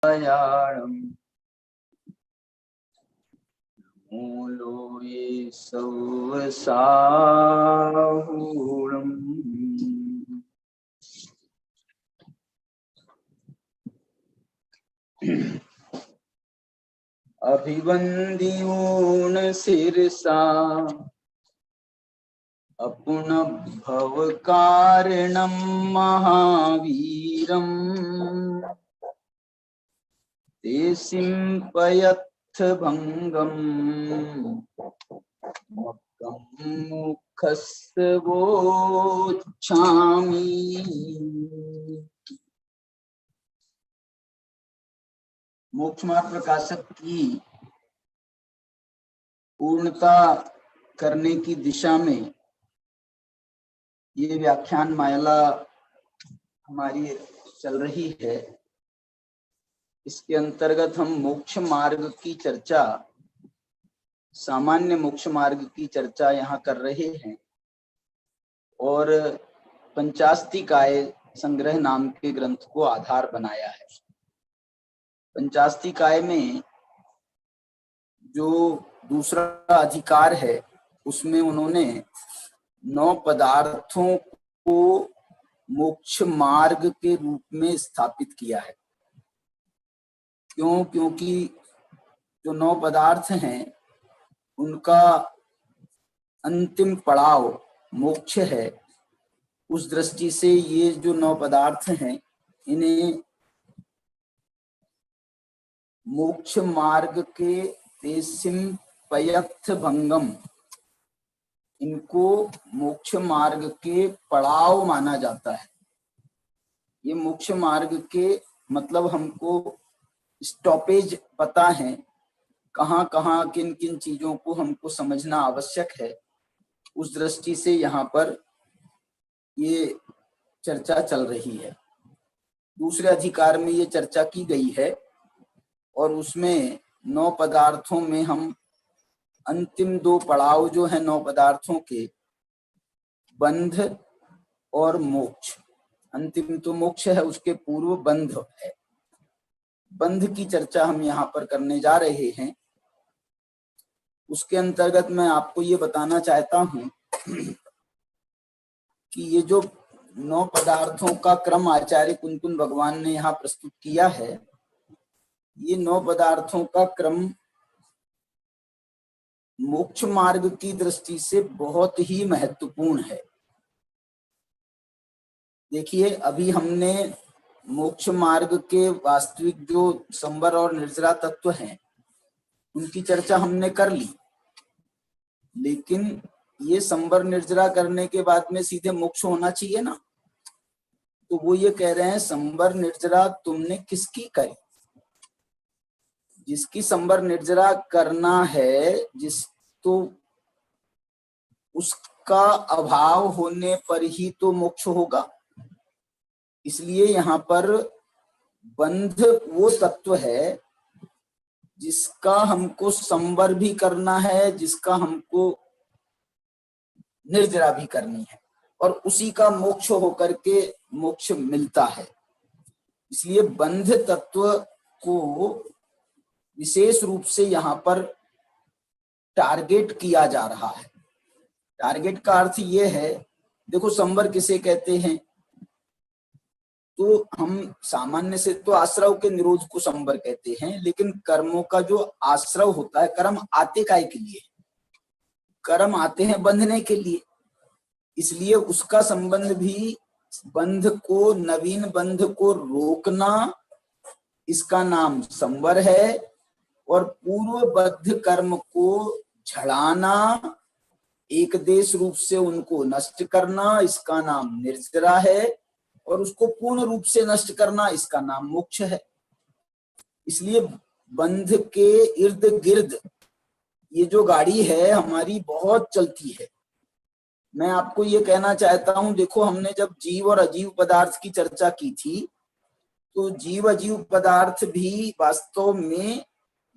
दयाळम् मूलो ये सौसाहूणम् अभिवंदियोन शिरसा अपुन भव कारणं महावीरम् ते सिंपयत्थ भंगम् मुखस्वोच्छामि। मोक्ष मार्ग प्रकाशक की पूर्णता करने की दिशा में ये व्याख्यान माला हमारी चल रही है। इसके अंतर्गत हम मोक्ष मार्ग की चर्चा, सामान्य मोक्ष मार्ग की चर्चा यहाँ कर रहे हैं और पंचास्तिकाय संग्रह नाम के ग्रंथ को आधार बनाया है। पंचास्तिकाय में जो दूसरा अधिकार है उसमें उन्होंने 9 पदार्थों को मोक्ष मार्ग के रूप में स्थापित किया है। क्योंकि जो 9 पदार्थ हैं उनका अंतिम पड़ाव मोक्ष है। उस दृष्टि से ये जो 9 पदार्थ हैं इन्हें मोक्ष मार्ग के तेसिम्पयत्थ भंगम, इनको मोक्ष मार्ग के पड़ाव माना जाता है। ये मोक्ष मार्ग के मतलब हमको स्टॉपेज पता है, कहाँ कहाँ किन किन चीजों को हमको समझना आवश्यक है। उस दृष्टि से यहाँ पर ये चर्चा चल रही है। दूसरे अधिकार में ये चर्चा की गई है और उसमें 9 पदार्थों में हम अंतिम 2 पड़ाव जो है 9 पदार्थों के, बंध और मोक्ष। अंतिम तो मोक्ष है, उसके पूर्व बंध है। बंध की चर्चा हम यहाँ पर करने जा रहे हैं। उसके अंतर्गत मैं आपको ये बताना चाहता हूँ कि ये जो 9 पदार्थों का क्रम आचार्य कुंतुन भगवान ने यहाँ प्रस्तुत किया है, ये 9 पदार्थों का क्रम मोक्ष मार्ग की दृष्टि से बहुत ही महत्वपूर्ण है। देखिए, अभी हमने मोक्ष मार्ग के वास्तविक जो संवर और निर्जरा तत्व हैं उनकी चर्चा हमने कर ली, लेकिन ये संवर निर्जरा करने के बाद में सीधे मोक्ष होना चाहिए ना। तो वो ये कह रहे हैं संवर निर्जरा तुमने किसकी करी? जिसकी संवर निर्जरा करना है, जिस तो उसका अभाव होने पर ही तो मोक्ष होगा। इसलिए यहाँ पर बंध वो तत्व है जिसका हमको संवर भी करना है, जिसका हमको निर्जरा भी करनी है, और उसी का मोक्ष होकर के मोक्ष मिलता है। इसलिए बंध तत्व को विशेष रूप से यहाँ पर टारगेट किया जा रहा है। टारगेट का अर्थ ये है, देखो संवर किसे कहते हैं? तो हम सामान्य से तो आश्रव के निरोध को संवर कहते हैं, लेकिन कर्मों का जो आश्रव होता है, कर्म आते काय के लिए? कर्म आते हैं बंधने के लिए। इसलिए उसका संबंध भी बंध को, नवीन बंध को रोकना, इसका नाम संवर है, और पूर्वबद्ध कर्म को झड़ाना, एक देश रूप से उनको नष्ट करना, इसका नाम निर्जरा है, और उसको पूर्ण रूप से नष्ट करना, इसका नाम मोक्ष है। इसलिए बंध के इर्द गिर्द ये जो गाड़ी है हमारी बहुत चलती है। मैं आपको ये कहना चाहता हूं, देखो हमने जब जीव और अजीव पदार्थ की चर्चा की थी, तो जीव अजीव पदार्थ भी वास्तव में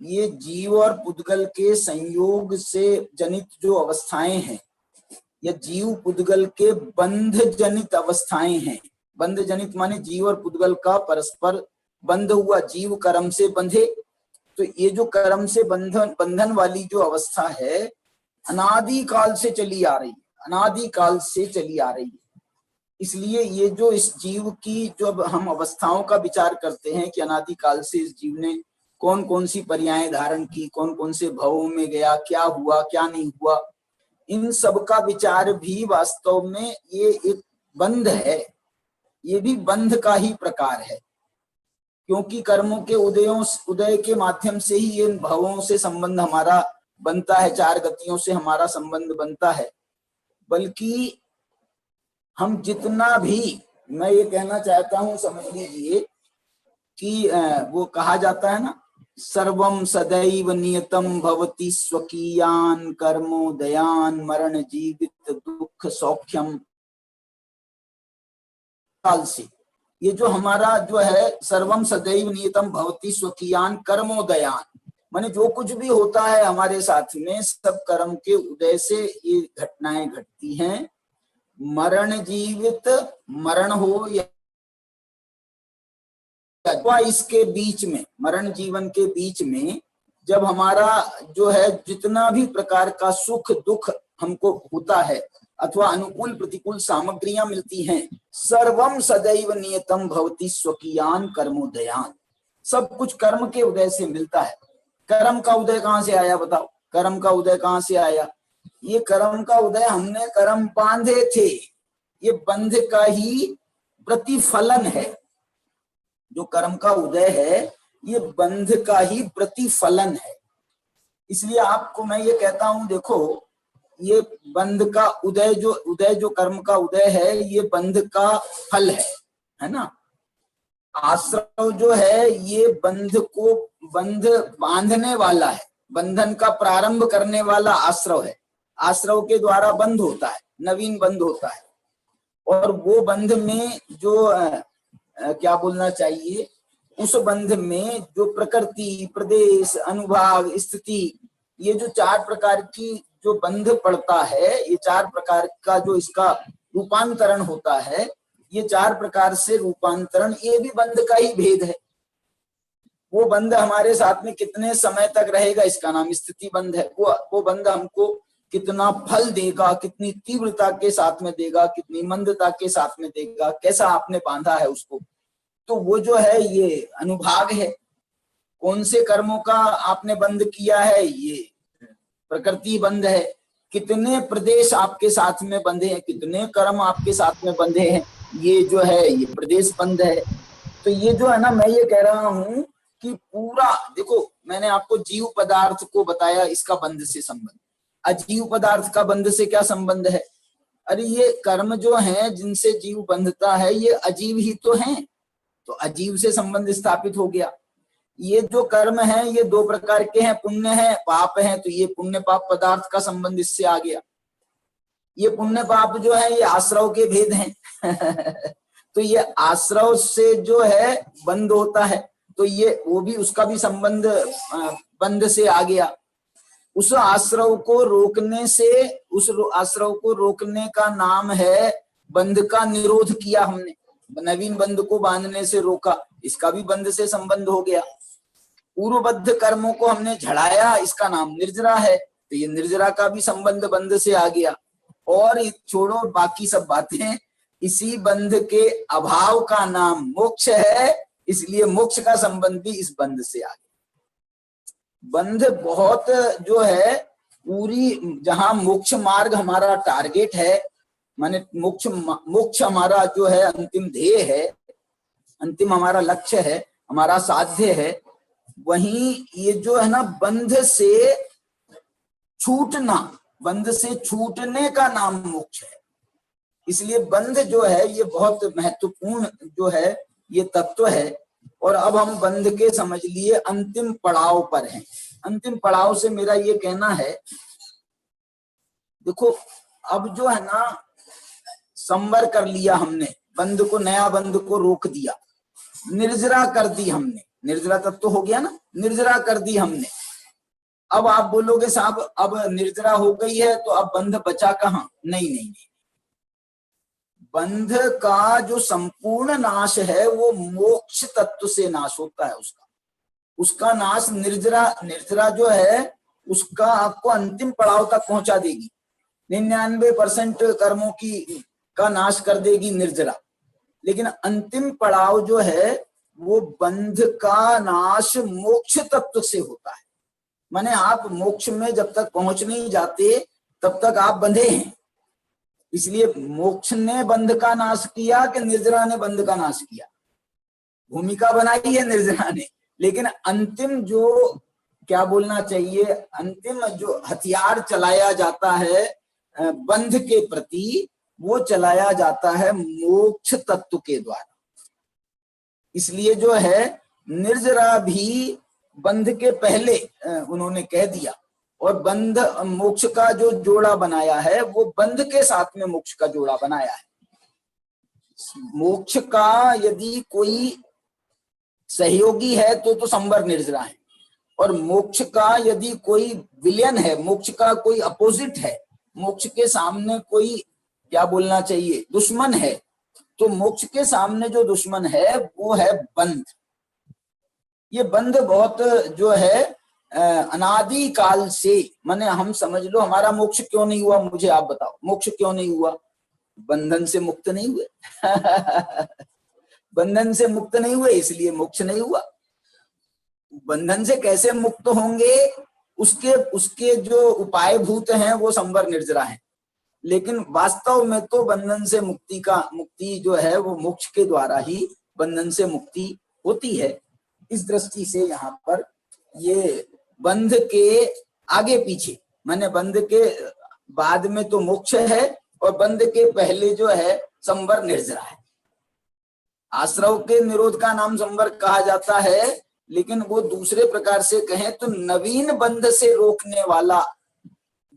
ये जीव और पुद्गल के संयोग से जनित जो अवस्थाएं हैं, या जीव पुद्गल के बंध जनित अवस्थाएं हैं। बंध जनित माने जीव और पुद्गल का परस्पर बंध हुआ, जीव कर्म से बंधे। तो ये जो कर्म से बंधन वाली जो अवस्था है अनादि काल से चली आ रही है, अनादि काल से चली आ रही है। इसलिए ये जो इस जीव की जब हम अवस्थाओं का विचार करते हैं कि अनादि काल से इस जीव ने कौन कौन सी पर्याय धारण की, कौन कौन से भवों में गया, क्या हुआ क्या नहीं हुआ, इन सब का विचार भी वास्तव में ये एक बंध है, ये भी बंध का ही प्रकार है। क्योंकि कर्मों के उदय के माध्यम से ही इन भवों से संबंध हमारा बनता है, चार गतियों से हमारा संबंध बनता है। बल्कि हम जितना भी, मैं ये कहना चाहता हूं, समझ लीजिए कि वो कहा जाता है ना, सर्वम सदैव नियतम भवति स्वकीयान कर्मोदयान मरण जीवित दुख सौख्यम काल से। ये जो हमारा जो है सर्वम सदैव नियतम भवति स्वकीयान कर्मोदयान, माने जो कुछ भी होता है हमारे साथ में सब कर्म के उदय से ये घटनाएं घटती हैं। मरण जीवित, मरण हो या इसके बीच में, मरण जीवन के बीच में जब हमारा जो है जितना भी प्रकार का सुख दुख हमको होता है अथवा अनुकूल प्रतिकूल सामग्रियां मिलती हैं, सर्वम सदैव नियतम भवति स्वकीयान कर्मोदयान, सब कुछ कर्म के उदय से मिलता है। कर्म का उदय कहां से आया बताओ, कर्म का उदय कहां से आया? ये कर्म का उदय हमने कर्म बांधे थे, ये बंध का ही प्रतिफलन है। जो कर्म का उदय है ये बंध का ही प्रतिफलन है। इसलिए आपको मैं ये कहता हूं, देखो ये बंध का उदय जो कर्म का उदय है ये बंध का फल है ना। आश्रव जो है ये बंध बांधने वाला है, बंधन का प्रारंभ करने वाला आश्रव है। आश्रव के द्वारा बंध होता है, नवीन बंध होता है। और वो बंध में जो क्या बोलना चाहिए, उस बंध में जो प्रकृति, प्रदेश, अनुभाग, स्थिति, ये जो चार प्रकार की जो बंध पड़ता है, ये चार प्रकार का जो इसका रूपांतरण होता है, ये चार प्रकार से रूपांतरण, ये भी बंध का ही भेद है। वो बंध हमारे साथ में कितने समय तक रहेगा, इसका नाम स्थिति बंध है। वो बंध हमको कितना फल देगा, कितनी तीव्रता के साथ में देगा, कितनी मंदता के साथ में देगा, कैसा आपने बांधा है उसको, तो वो जो है ये अनुभाग है। कौन से कर्मों का आपने बंध किया है, ये प्रकृति बंध है। कितने प्रदेश आपके साथ में बंधे हैं, कितने कर्म आपके साथ में बंधे हैं, ये जो है ये प्रदेश बंध है। तो ये जो है ना, मैं ये कह रहा हूं कि पूरा देखो, मैंने आपको जीव पदार्थ को बताया, इसका बंध से संबंध। अजीव पदार्थ का बंध से क्या संबंध है? अरे ये कर्म जो है जिनसे जीव बंधता है ये अजीव ही तो हैं, तो अजीव से संबंध स्थापित हो गया। ये जो कर्म है ये दो प्रकार के हैं, पुण्य है, पाप है, तो ये पुण्य पाप पदार्थ का संबंध इससे आ गया। ये पुण्य पाप जो है ये आश्रव के भेद हैं तो ये आश्रव से जो है बंध होता है, तो ये वो भी, उसका भी संबंध बंध से आ गया। उस आश्रव को रोकने से, उस आश्रव को रोकने का नाम है बंध का निरोध किया हमने, नवीन बंध को बांधने से रोका, इसका भी बंध से संबंध हो गया। पूर्वबद्ध कर्मों को हमने झड़ाया, इसका नाम निर्जरा है, तो ये निर्जरा का भी संबंध बंध से आ गया। और छोड़ो बाकी सब बातें, इसी बंध के अभाव का नाम मोक्ष है, इसलिए मोक्ष का संबंध भी इस बंध से आ गया। बंध बहुत जो है पूरी, जहां मोक्ष मार्ग हमारा टारगेट है, माने मोक्ष हमारा जो है अंतिम ध्येय है, अंतिम हमारा लक्ष्य है, हमारा साध्य है, वहीं ये जो है ना बंध से छूटना, बंध से छूटने का नाम मोक्ष है। इसलिए बंध जो है ये बहुत महत्वपूर्ण जो है ये तत्व है। और अब हम बंध के समझ लिए अंतिम पड़ाव पर हैं। अंतिम पड़ाव से मेरा ये कहना है, देखो अब जो है ना संवर कर लिया हमने, बंध को, नया बंध को रोक दिया, निर्जरा कर दी हमने, निर्जरा तत्व हो गया ना, निर्जरा कर दी हमने। अब आप बोलोगे साहब अब निर्जरा हो गई है तो अब बंध बचा कहाँ? नहीं नहीं नहीं, बंध का जो संपूर्ण नाश है वो मोक्ष तत्व से नाश होता है। उसका नाश निर्जरा जो है उसका आपको अंतिम पड़ाव तक पहुंचा देगी। 99% कर्मों का नाश कर देगी निर्जरा, लेकिन अंतिम पड़ाव जो है वो बंध का नाश मोक्ष तत्व से होता है। माने आप मोक्ष में जब तक पहुंच नहीं जाते तब तक आप बंधे हैं। इसलिए मोक्ष ने बंध का नाश किया कि निर्जरा ने बंध का नाश किया? भूमिका बनाई है निर्जरा ने, लेकिन अंतिम जो क्या बोलना चाहिए, अंतिम जो हथियार चलाया जाता है बंध के प्रति, वो चलाया जाता है मोक्ष तत्व के द्वारा। इसलिए जो है निर्जरा भी बंध के पहले उन्होंने कह दिया, और बंध मोक्ष का जो जोड़ा बनाया है वो बंध के साथ में मोक्ष का जोड़ा बनाया है। मोक्ष का यदि कोई सहयोगी है तो संवर निर्जरा है, और मोक्ष का यदि कोई विलयन है, मोक्ष का कोई अपोजिट है, मोक्ष के सामने कोई क्या बोलना चाहिए दुश्मन है, तो मोक्ष के सामने जो दुश्मन है वो है बंध। ये बंध बहुत जो है अनादि काल से, माने हम समझ लो हमारा मोक्ष क्यों नहीं हुआ, मुझे आप बताओ मोक्ष क्यों नहीं हुआ? बंधन से मुक्त नहीं हुए बंधन से मुक्त नहीं हुए इसलिए मोक्ष नहीं हुआ। बंधन से कैसे मुक्त होंगे, उसके जो उपाय भूत हैं वो संवर निर्जरा है, लेकिन वास्तव में तो बंधन से मुक्ति जो है वो मोक्ष के द्वारा ही बंधन से मुक्ति होती है। इस दृष्टि से यहाँ पर ये बंध के आगे पीछे, माने बंध के बाद में तो मोक्ष है और बंध के पहले जो है संवर निर्जरा है। आश्रव के निरोध का नाम संवर कहा जाता है, लेकिन वो दूसरे प्रकार से कहें तो नवीन बंध से रोकने वाला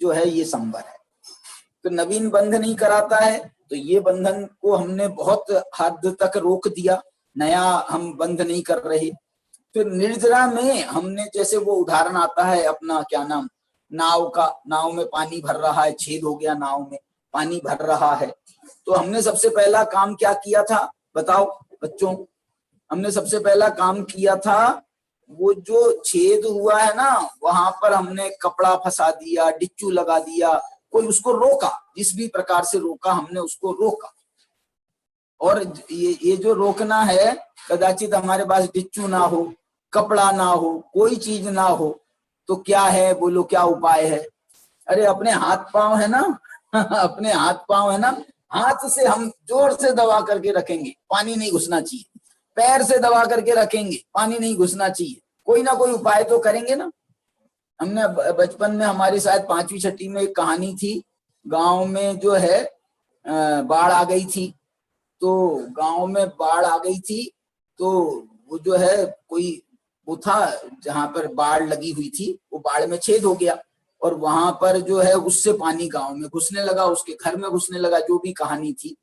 जो है ये संवर है। तो नवीन बंध नहीं कराता है तो ये बंधन को हमने बहुत हद तक रोक दिया, नया हम बंध नहीं कर रहे। फिर निर्जरा में हमने जैसे वो उदाहरण आता है अपना क्या नाम नाव का, नाव में पानी भर रहा है, छेद हो गया, नाव में पानी भर रहा है, तो हमने सबसे पहला काम क्या किया था बताओ बच्चों? हमने सबसे पहला काम किया था वो जो छेद हुआ है ना वहां पर हमने कपड़ा फंसा दिया, डिच्चू लगा दिया, कोई उसको रोका, जिस भी प्रकार से रोका हमने उसको रोका। और ये जो रोकना है, कदाचित हमारे पास डिच्चू ना हो, कपड़ा ना हो, कोई चीज ना हो, तो क्या है बोलो, क्या उपाय है? अरे अपने हाथ पांव है ना अपने हाथ पांव है ना, हाथ से हम जोर से दबा करके रखेंगे, पानी नहीं घुसना चाहिए। पैर से दबा करके रखेंगे, पानी नहीं घुसना चाहिए। कोई ना कोई उपाय तो करेंगे ना। हमने बचपन में हमारी शायद 5वीं 6वीं में एक कहानी थी, गांव में जो है बाढ़ आ गई थी, तो गांव में बाढ़ आ गई थी, तो वो जो है कोई वो था जहां पर बाढ़ लगी हुई थी, वो बाढ़ में छेद हो गया और वहां पर जो है उससे पानी गांव में घुसने लगा, उसके घर में घुसने लगा, जो भी कहानी थी।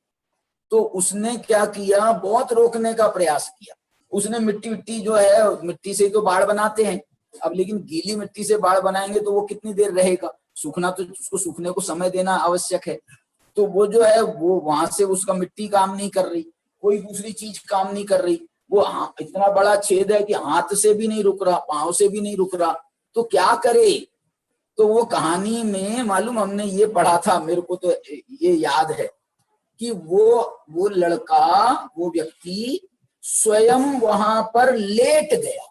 तो उसने क्या किया, बहुत रोकने का प्रयास किया। उसने मिट्टी जो है, मिट्टी से तो बाढ़ बनाते हैं अब, लेकिन गीली मिट्टी से बाढ़ बनाएंगे तो वो कितनी देर रहेगा, सूखना तो उसको सूखने को समय देना आवश्यक है। तो वो जो है वो वहां से उसका मिट्टी काम नहीं कर रही, कोई दूसरी चीज काम नहीं कर रही, वो इतना बड़ा छेद है कि हाथ से भी नहीं रुक रहा, पांव से भी नहीं रुक रहा, तो क्या करे? तो वो कहानी में मालूम हमने ये पढ़ा था, मेरे को तो ये याद है कि वो लड़का, वो व्यक्ति स्वयं वहां पर लेट गया।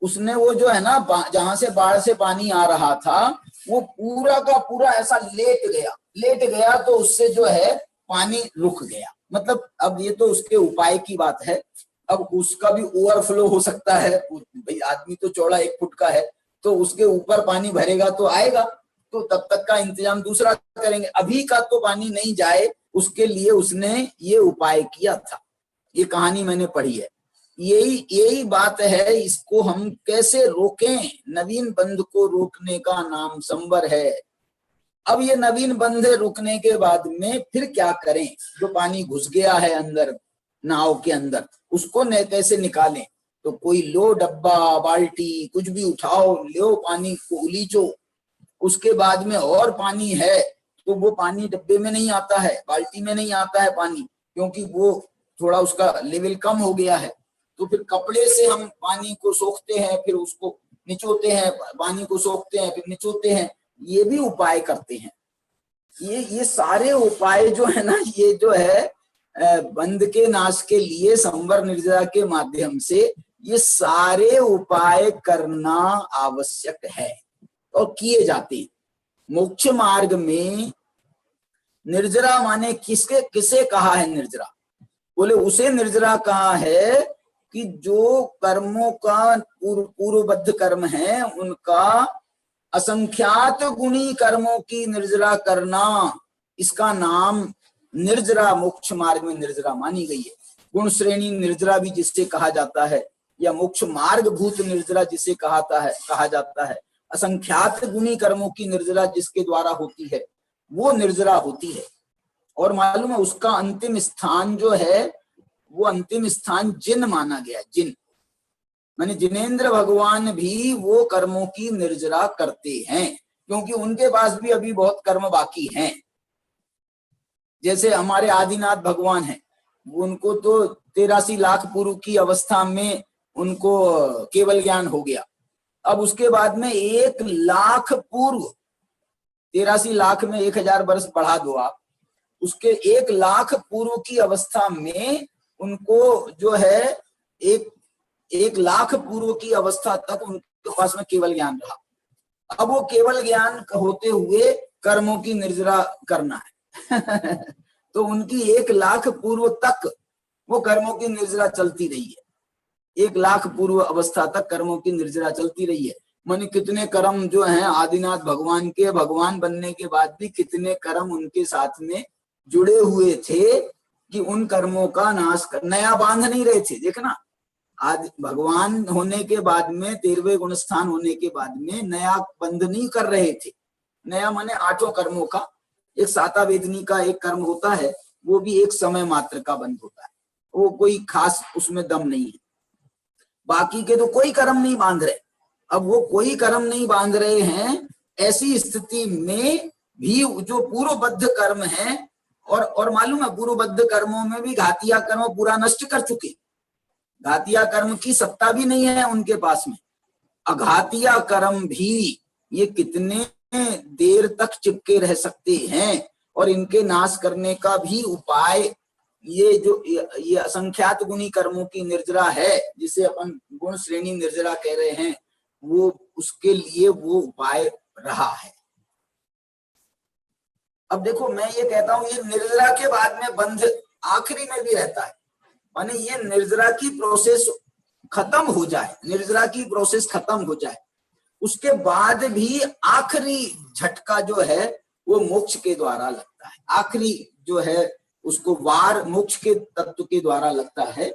उसने वो जो है ना जहां से बाढ़ से पानी आ रहा था वो पूरा का पूरा ऐसा लेट गया तो उससे जो है पानी रुक गया। मतलब अब ये तो उसके उपाय की बात है, अब उसका भी ओवरफ्लो हो सकता है, भाई आदमी तो चौड़ा 1 फुट का है तो उसके ऊपर पानी भरेगा तो आएगा, तो तब तक का इंतजाम दूसरा करेंगे, अभी का तो पानी नहीं जाए उसके लिए उसने ये उपाय किया था। ये कहानी मैंने पढ़ी है। यही बात है, इसको हम कैसे रोकें? नवीन बंध को रोकने का नाम संवर है। अब ये नवीन बंध रुकने के बाद में फिर क्या करें? जो पानी घुस गया है अंदर नाव के अंदर, उसको कैसे निकालें? तो कोई लो डब्बा बाल्टी कुछ भी उठाओ, लो पानी को उलीचो, उसके बाद में और पानी है तो वो पानी डब्बे में नहीं आता है, बाल्टी में नहीं आता है पानी, क्योंकि वो थोड़ा उसका लेवल कम हो गया है। तो फिर कपड़े से हम पानी को सोखते हैं, फिर उसको निचोते हैं, पानी को सोखते हैं, फिर निचोते हैं, ये भी उपाय करते हैं। ये सारे उपाय जो है ना, ये जो है बंध के नाश के लिए संवर निर्जरा के माध्यम से ये सारे उपाय करना आवश्यक है और किए जाते हैं। मोक्ष मार्ग में निर्जरा माने किसे कहा है निर्जरा? बोले उसे निर्जरा कहा है कि जो कर्मों का पूर्वबद्ध कर्म है उनका असंख्यात गुणी कर्मों की निर्जरा करना, इसका नाम निर्जरा मोक्ष मार्ग में निर्जरा मानी गई है। गुण श्रेणी निर्जरा भी जिससे कहा जाता है, या मोक्ष मार्ग भूत निर्जरा जिसे कहा जाता है। असंख्यात गुणी कर्मों की निर्जरा जिसके द्वारा होती है वो निर्जरा होती है। और मालूम है उसका अंतिम स्थान जो है वो अंतिम स्थान जिन माना गया। जिन माने जिनेंद्र भगवान भी वो कर्मों की निर्जरा करते हैं, क्योंकि उनके पास भी अभी बहुत कर्म बाकी हैं। जैसे हमारे आदिनाथ भगवान हैं, उनको तो 83 लाख पूर्व की अवस्था में उनको केवल ज्ञान हो गया। अब उसके बाद में 1 लाख पूर्व, 83 लाख में 1000 वर्ष बढ़ा दो आप, उसके 1 लाख पूर्व की अवस्था में उनको जो है 1 लाख पूर्व की अवस्था तक उनके पास में केवल ज्ञान रहा। अब वो केवल ज्ञान होते हुए कर्मों की निर्जरा करना है तो उनकी 1 लाख पूर्व तक वो कर्मों की निर्जरा चलती रही है। 1 लाख पूर्व अवस्था तक कर्मों की निर्जरा चलती रही है। माने कितने कर्म जो हैं आदिनाथ भगवान के, भगवान बनने के बाद भी कितने कर्म उनके साथ में जुड़े हुए थे कि उन कर्मों का नाश कर, नया बांध नहीं रहे थे। देखना, आज भगवान होने के बाद में 13वें गुण स्थान होने के बाद में नया बंध नहीं कर रहे थे। नया माने 8 कर्मों का, एक साता वेदनी का एक कर्म होता है, वो भी एक समय मात्र का बंध होता है, वो कोई खास उसमें दम नहीं है। बाकी के तो कोई कर्म नहीं बांध रहे। अब वो कोई कर्म नहीं बांध रहे हैं, ऐसी स्थिति में भी जो पूर्वबद्ध कर्म है, और मालूम है पूर्वबद्ध कर्मों में भी घातिया कर्म पूरा नष्ट कर चुके। घातिया कर्म की सत्ता भी नहीं है उनके पास में। अघातिया कर्म भी ये कितने देर तक चिपके रह सकते हैं, और इनके नाश करने का भी उपाय ये असंख्यात गुणी कर्मों की निर्जरा है, जिसे अपन गुण श्रेणी निर्जरा कह रहे हैं, वो उसके लिए वो उपाय रहा है। अब देखो, मैं ये कहता हूं ये निर्जरा के बाद में बंध आखिरी में भी रहता है। माने ये निर्जरा की प्रोसेस खत्म हो जाए, निर्जरा की प्रोसेस खत्म हो जाए, उसके बाद भी आखिरी झटका जो है वो मोक्ष के द्वारा लगता है। आखिरी जो है उसको वार मोक्ष के तत्व के द्वारा लगता है।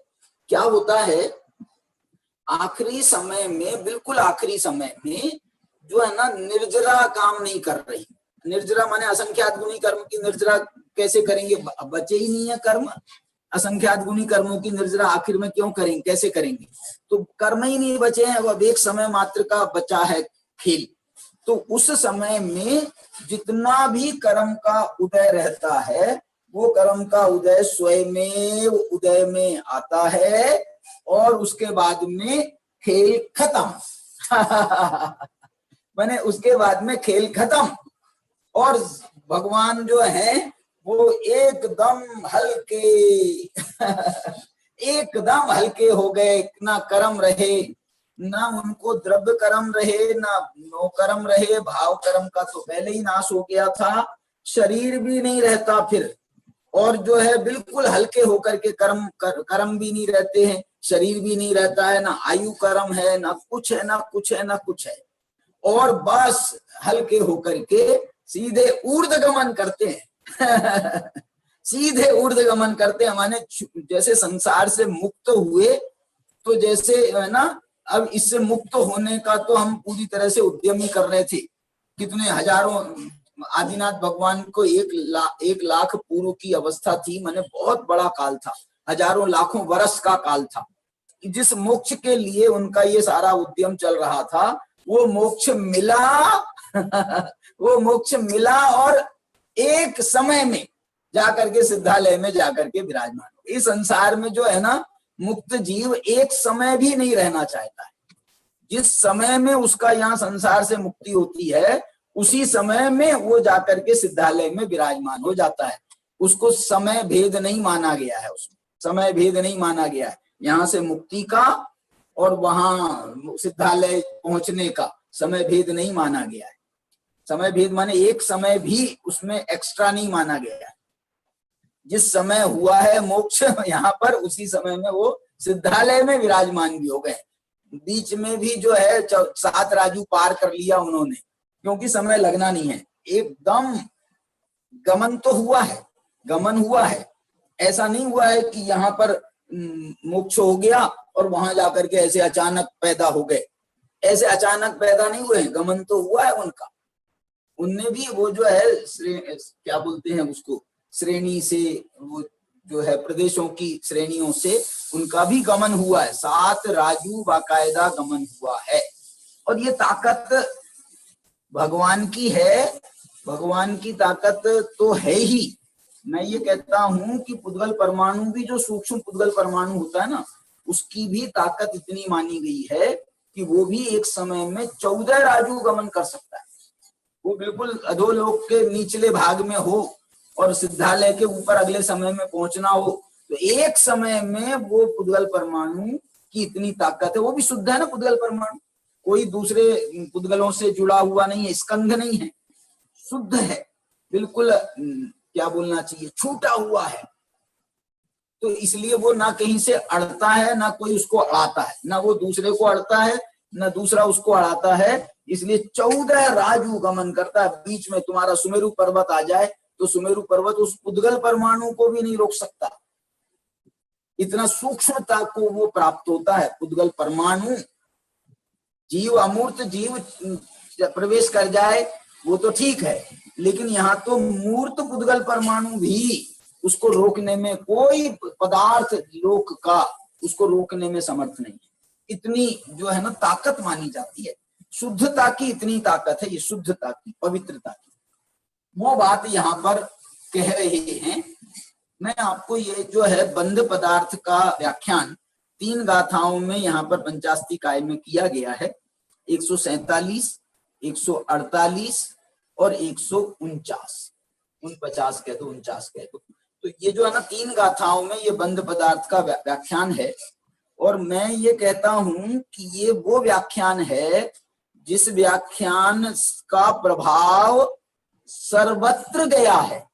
क्या होता है आखिरी समय में, बिल्कुल आखिरी समय में जो है ना निर्जरा काम नहीं कर रही। निर्जरा माने असंख्यात गुणी कर्म की निर्जरा कैसे करेंगे, बचे ही नहीं है कर्म। असंख्यात गुणी कर्मों की निर्जरा आखिर में क्यों करेंगे, कैसे करेंगे? तो कर्म ही नहीं बचे हैं, अब एक समय मात्र का बचा है खेल। तो उस समय में जितना भी कर्म का उदय रहता है वो कर्म का उदय स्वयं उदय में आता है, और उसके बाद में खेल खत्म माने उसके बाद में खेल खत्म, और भगवान जो है वो एकदम हल्के एकदम हल्के हो गए। ना कर्म रहे, ना उनको द्रव्य कर्म रहे, ना नो कर्म रहे। भाव कर्म का तो पहले ही नाश हो गया था, शरीर भी नहीं रहता फिर, और जो है बिल्कुल हल्के होकर के कर्म भी नहीं रहते हैं, शरीर भी नहीं रहता है, ना आयु कर्म है, ना कुछ है, ना कुछ है, ना कुछ है, और बस हल्के होकर के सीधे ऊर्ध्वगमन करते हैं सीधे ऊर्ध्वगमन करते हैं। माने जैसे संसार से मुक्त हुए, तो जैसे है ना, अब इससे मुक्त होने का तो हम पूरी तरह से उद्यम ही कर रहे थे। कितने हजारों, आदिनाथ भगवान को 1 लाख पूर्व की अवस्था थी, माने बहुत बड़ा काल था, हजारों लाखों वर्ष का काल था। जिस मोक्ष के लिए उनका ये सारा उद्यम चल रहा था, वो मोक्ष मिला वो मोक्ष मिला, और एक समय में जाकर के सिद्धालय में जाकर के विराजमान हो। इस संसार में जो है ना, मुक्त जीव एक समय भी नहीं रहना चाहता है। जिस समय में उसका यहाँ संसार से मुक्ति होती है, उसी समय में वो जाकर के सिद्धालय में विराजमान हो जाता है। उसको समय भेद नहीं माना गया है, उसमें समय भेद नहीं माना गया है। यहाँ से मुक्ति का और वहां सिद्धालय पहुंचने का समय भेद नहीं माना गया है। समय भेद माने एक समय भी उसमें एक्स्ट्रा नहीं माना गया है। जिस समय हुआ है मोक्ष यहाँ पर, उसी समय में वो सिद्धालय में विराजमान भी हो गए। बीच में भी जो है 7 राजू पार कर लिया उन्होंने, क्योंकि समय लगना नहीं है। एकदम गमन तो हुआ है, गमन हुआ है। ऐसा नहीं हुआ है कि यहाँ पर मोक्ष हो गया और वहां जाकर के ऐसे अचानक पैदा हो गए। ऐसे अचानक पैदा नहीं हुए, गमन तो हुआ है उनका। उनने भी वो जो है क्या बोलते हैं उसको, श्रेणी से, वो जो है प्रदेशों की श्रेणियों से उनका भी गमन हुआ है। 7 राजू बाकायदा गमन हुआ है। और ये ताकत भगवान की है, भगवान की ताकत तो है ही। मैं ये कहता हूं कि पुद्गल परमाणु भी, जो सूक्ष्म पुद्गल परमाणु होता है ना, उसकी भी ताकत इतनी मानी गई है कि वो भी एक समय में 14 राजू गमन कर सकता है। वो बिल्कुल अधोलोक के निचले भाग में हो और सिद्धालय के ऊपर अगले समय में पहुंचना हो, तो एक समय में वो पुद्गल परमाणु की इतनी ताकत है। वो भी शुद्ध है ना पुद्गल परमाणु, कोई दूसरे पुद्गलों से जुड़ा हुआ नहीं है, स्कंध नहीं है, शुद्ध है, बिल्कुल क्या बोलना चाहिए, छूटा हुआ है। तो इसलिए वो ना कहीं से अड़ता है, ना कोई उसको अड़ाता है, ना वो दूसरे को अड़ता है, ना दूसरा उसको अड़ाता है। इसलिए 14 राजू गमन करता है। बीच में तुम्हारा सुमेरु पर्वत आ जाए तो सुमेरु पर्वत उस पुद्गल परमाणु को भी नहीं रोक सकता। इतना सूक्ष्मता को वो प्राप्त होता है पुद्गल परमाणु। जीव अमूर्त जीव प्रवेश कर जाए वो तो ठीक है, लेकिन यहाँ तो मूर्त पुद्गल परमाणु भी उसको रोकने में, कोई पदार्थ लोक का उसको रोकने में समर्थ नहीं है। इतनी जो है ना ताकत मानी जाती है, शुद्धता की इतनी ताकत है, ये शुद्धता की, पवित्रता की, वो बात यहाँ पर कह रहे हैं। मैं आपको ये जो है बंध पदार्थ का व्याख्यान 3 गाथाओं में यहाँ पर पंचास्ती काय में किया गया है, 147, 148 और 149, 49 कह दो, 49 कह दो। तो ये जो है ना 3 गाथाओं में ये बंध पदार्थ का व्याख्यान है। और मैं ये कहता हूं कि ये वो व्याख्यान है जिस व्याख्यान का प्रभाव सर्वत्र गया है।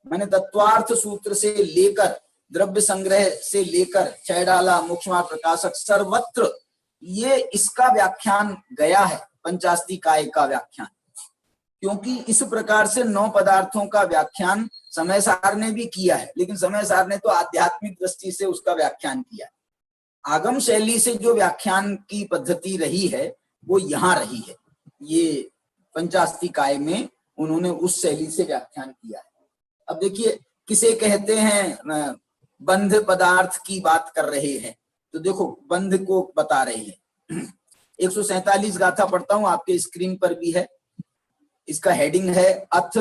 मैंने तत्वार्थ सूत्र से लेकर, द्रव्य संग्रह से लेकर, चैडाला, मोक्षमार्ग प्रकाशक, सर्वत्र ये इसका व्याख्यान गया है, पंचास्ती काय का व्याख्यान। क्योंकि इस प्रकार से 9 पदार्थों का व्याख्यान समय सार ने भी किया है, लेकिन समय सार ने तो आध्यात्मिक दृष्टि से उसका व्याख्यान किया है। आगम शैली से जो व्याख्यान की पद्धति रही है वो यहाँ रही है। ये पंचास्ती काय में उन्होंने उस शैली से व्याख्यान किया है। अब देखिए, किसे कहते हैं बंध पदार्थ की बात कर रहे हैं, तो देखो बंध को बता रहे हैं। 147 गाथा पढ़ता हूं, आपके स्क्रीन पर भी है। इसका हेडिंग है अथ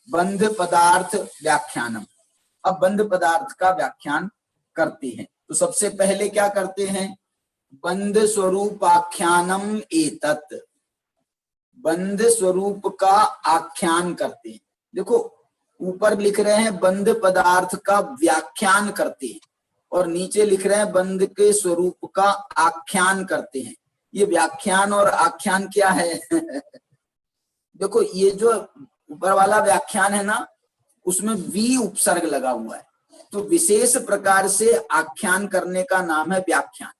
बंध पदार्थ व्याख्यानम। अब बंध पदार्थ का व्याख्यान करते हैं। तो सबसे पहले क्या करते हैं, बंध स्वरूप आख्यानम एतत्, बंध स्वरूप का आख्यान करते हैं। देखो ऊपर लिख रहे हैं बंध पदार्थ का व्याख्यान करते हैं, और नीचे लिख रहे हैं बंध के स्वरूप का आख्यान करते हैं। ये व्याख्यान और आख्यान क्या है? देखो ये जो ऊपर वाला व्याख्यान है ना, उसमें वी उपसर्ग लगा हुआ है, तो विशेष प्रकार से आख्यान करने का नाम है व्याख्यान।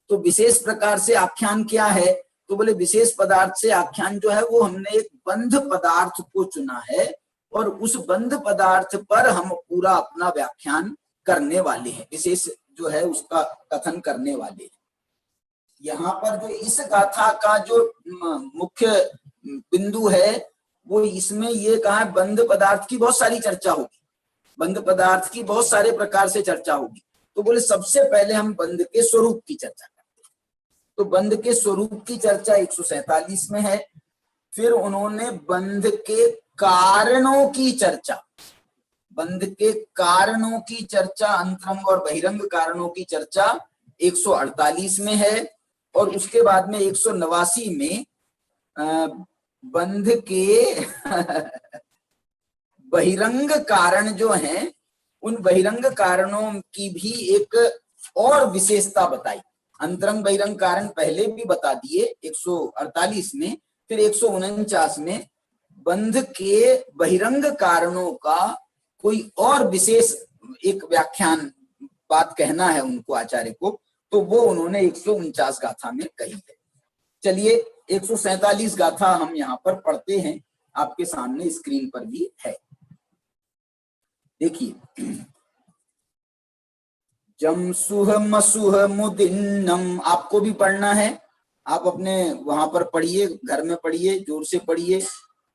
तो विशेष प्रकार से आख्यान क्या है? तो बोले विशेष पदार्थ से आख्यान जो है वो हमने एक बंध पदार्थ को चुना है, और उस बंध पदार्थ पर हम पूरा अपना व्याख्यान करने वाले हैं, विशेष जो है उसका कथन करने वाले हैं। यहाँ पर जो इस गाथा का जो मुख्य बिंदु है वो इसमें ये कहा है, बंध पदार्थ की बहुत सारी चर्चा होगी, बंध पदार्थ की बहुत सारे प्रकार से चर्चा होगी। तो बोले सबसे पहले हम बंध के स्वरूप की चर्चा करते हैं। तो बंध के स्वरूप की चर्चा 147 में है, फिर उन्होंने बंध के कारणों की चर्चा, बंध के कारणों की चर्चा, अंतरंग और बहिरंग कारणों की चर्चा 148 में है। और उसके बाद में 189 में बंध के बहिरंग कारण जो हैं, उन बहिरंग कारणों की भी एक और विशेषता बताई। अंतरंग बहिरंग कारण पहले भी बता दिए 148 में, फिर 149 में बंध के बहिरंग कारणों का कोई और विशेष एक व्याख्यान बात कहना है उनको, आचार्य को, तो वो उन्होंने 149 गाथा में कही है। चलिए 147 गाथा हम यहाँ पर पढ़ते हैं, आपके सामने स्क्रीन पर भी है, देखिए। जम सुह मसुह मुदिन्नम, आपको भी पढ़ना है, आप अपने वहां पर पढ़िए, घर में पढ़िए, जोर से पढ़िए,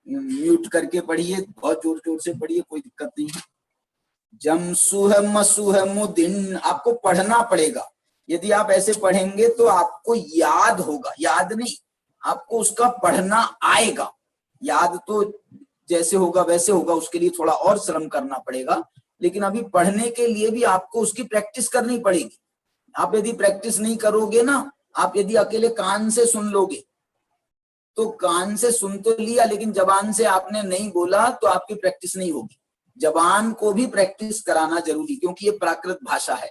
म्यूट करके पढ़िए, बहुत जोर जोर से पढ़िए, कोई दिक्कत नहीं है। जम सुह मसुह मुदिन, आपको पढ़ना पड़ेगा। यदि आप ऐसे पढ़ेंगे तो आपको याद होगा, याद नहीं, आपको उसका पढ़ना आएगा। याद तो जैसे होगा वैसे होगा, उसके लिए थोड़ा और श्रम करना पड़ेगा, लेकिन अभी पढ़ने के लिए भी आपको उसकी प्रैक्टिस करनी पड़ेगी। आप यदि प्रैक्टिस नहीं करोगे ना, आप यदि अकेले कान से सुन लोगे तो कान से सुन तो लिया, लेकिन जबान से आपने नहीं बोला तो आपकी प्रैक्टिस नहीं होगी। जबान को भी प्रैक्टिस कराना जरूरी, क्योंकि ये प्राकृत भाषा है।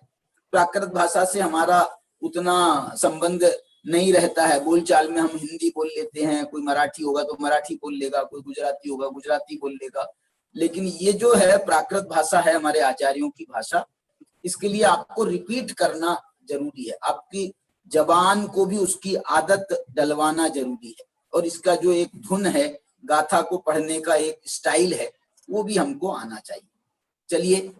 प्राकृत भाषा से हमारा उतना संबंध नहीं रहता है। बोलचाल में हम हिंदी बोल लेते हैं, कोई मराठी होगा तो मराठी बोल लेगा, कोई गुजराती होगा गुजराती बोल लेगा, लेकिन ये जो है प्राकृत भाषा है, हमारे आचार्यों की भाषा, इसके लिए आपको रिपीट करना जरूरी है। आपकी जबान को भी उसकी आदत डलवाना जरूरी है, और इसका जो एक धुन है, गाथा को पढ़ने का एक स्टाइल है, वो भी हमको आना चाहिए। चलिए,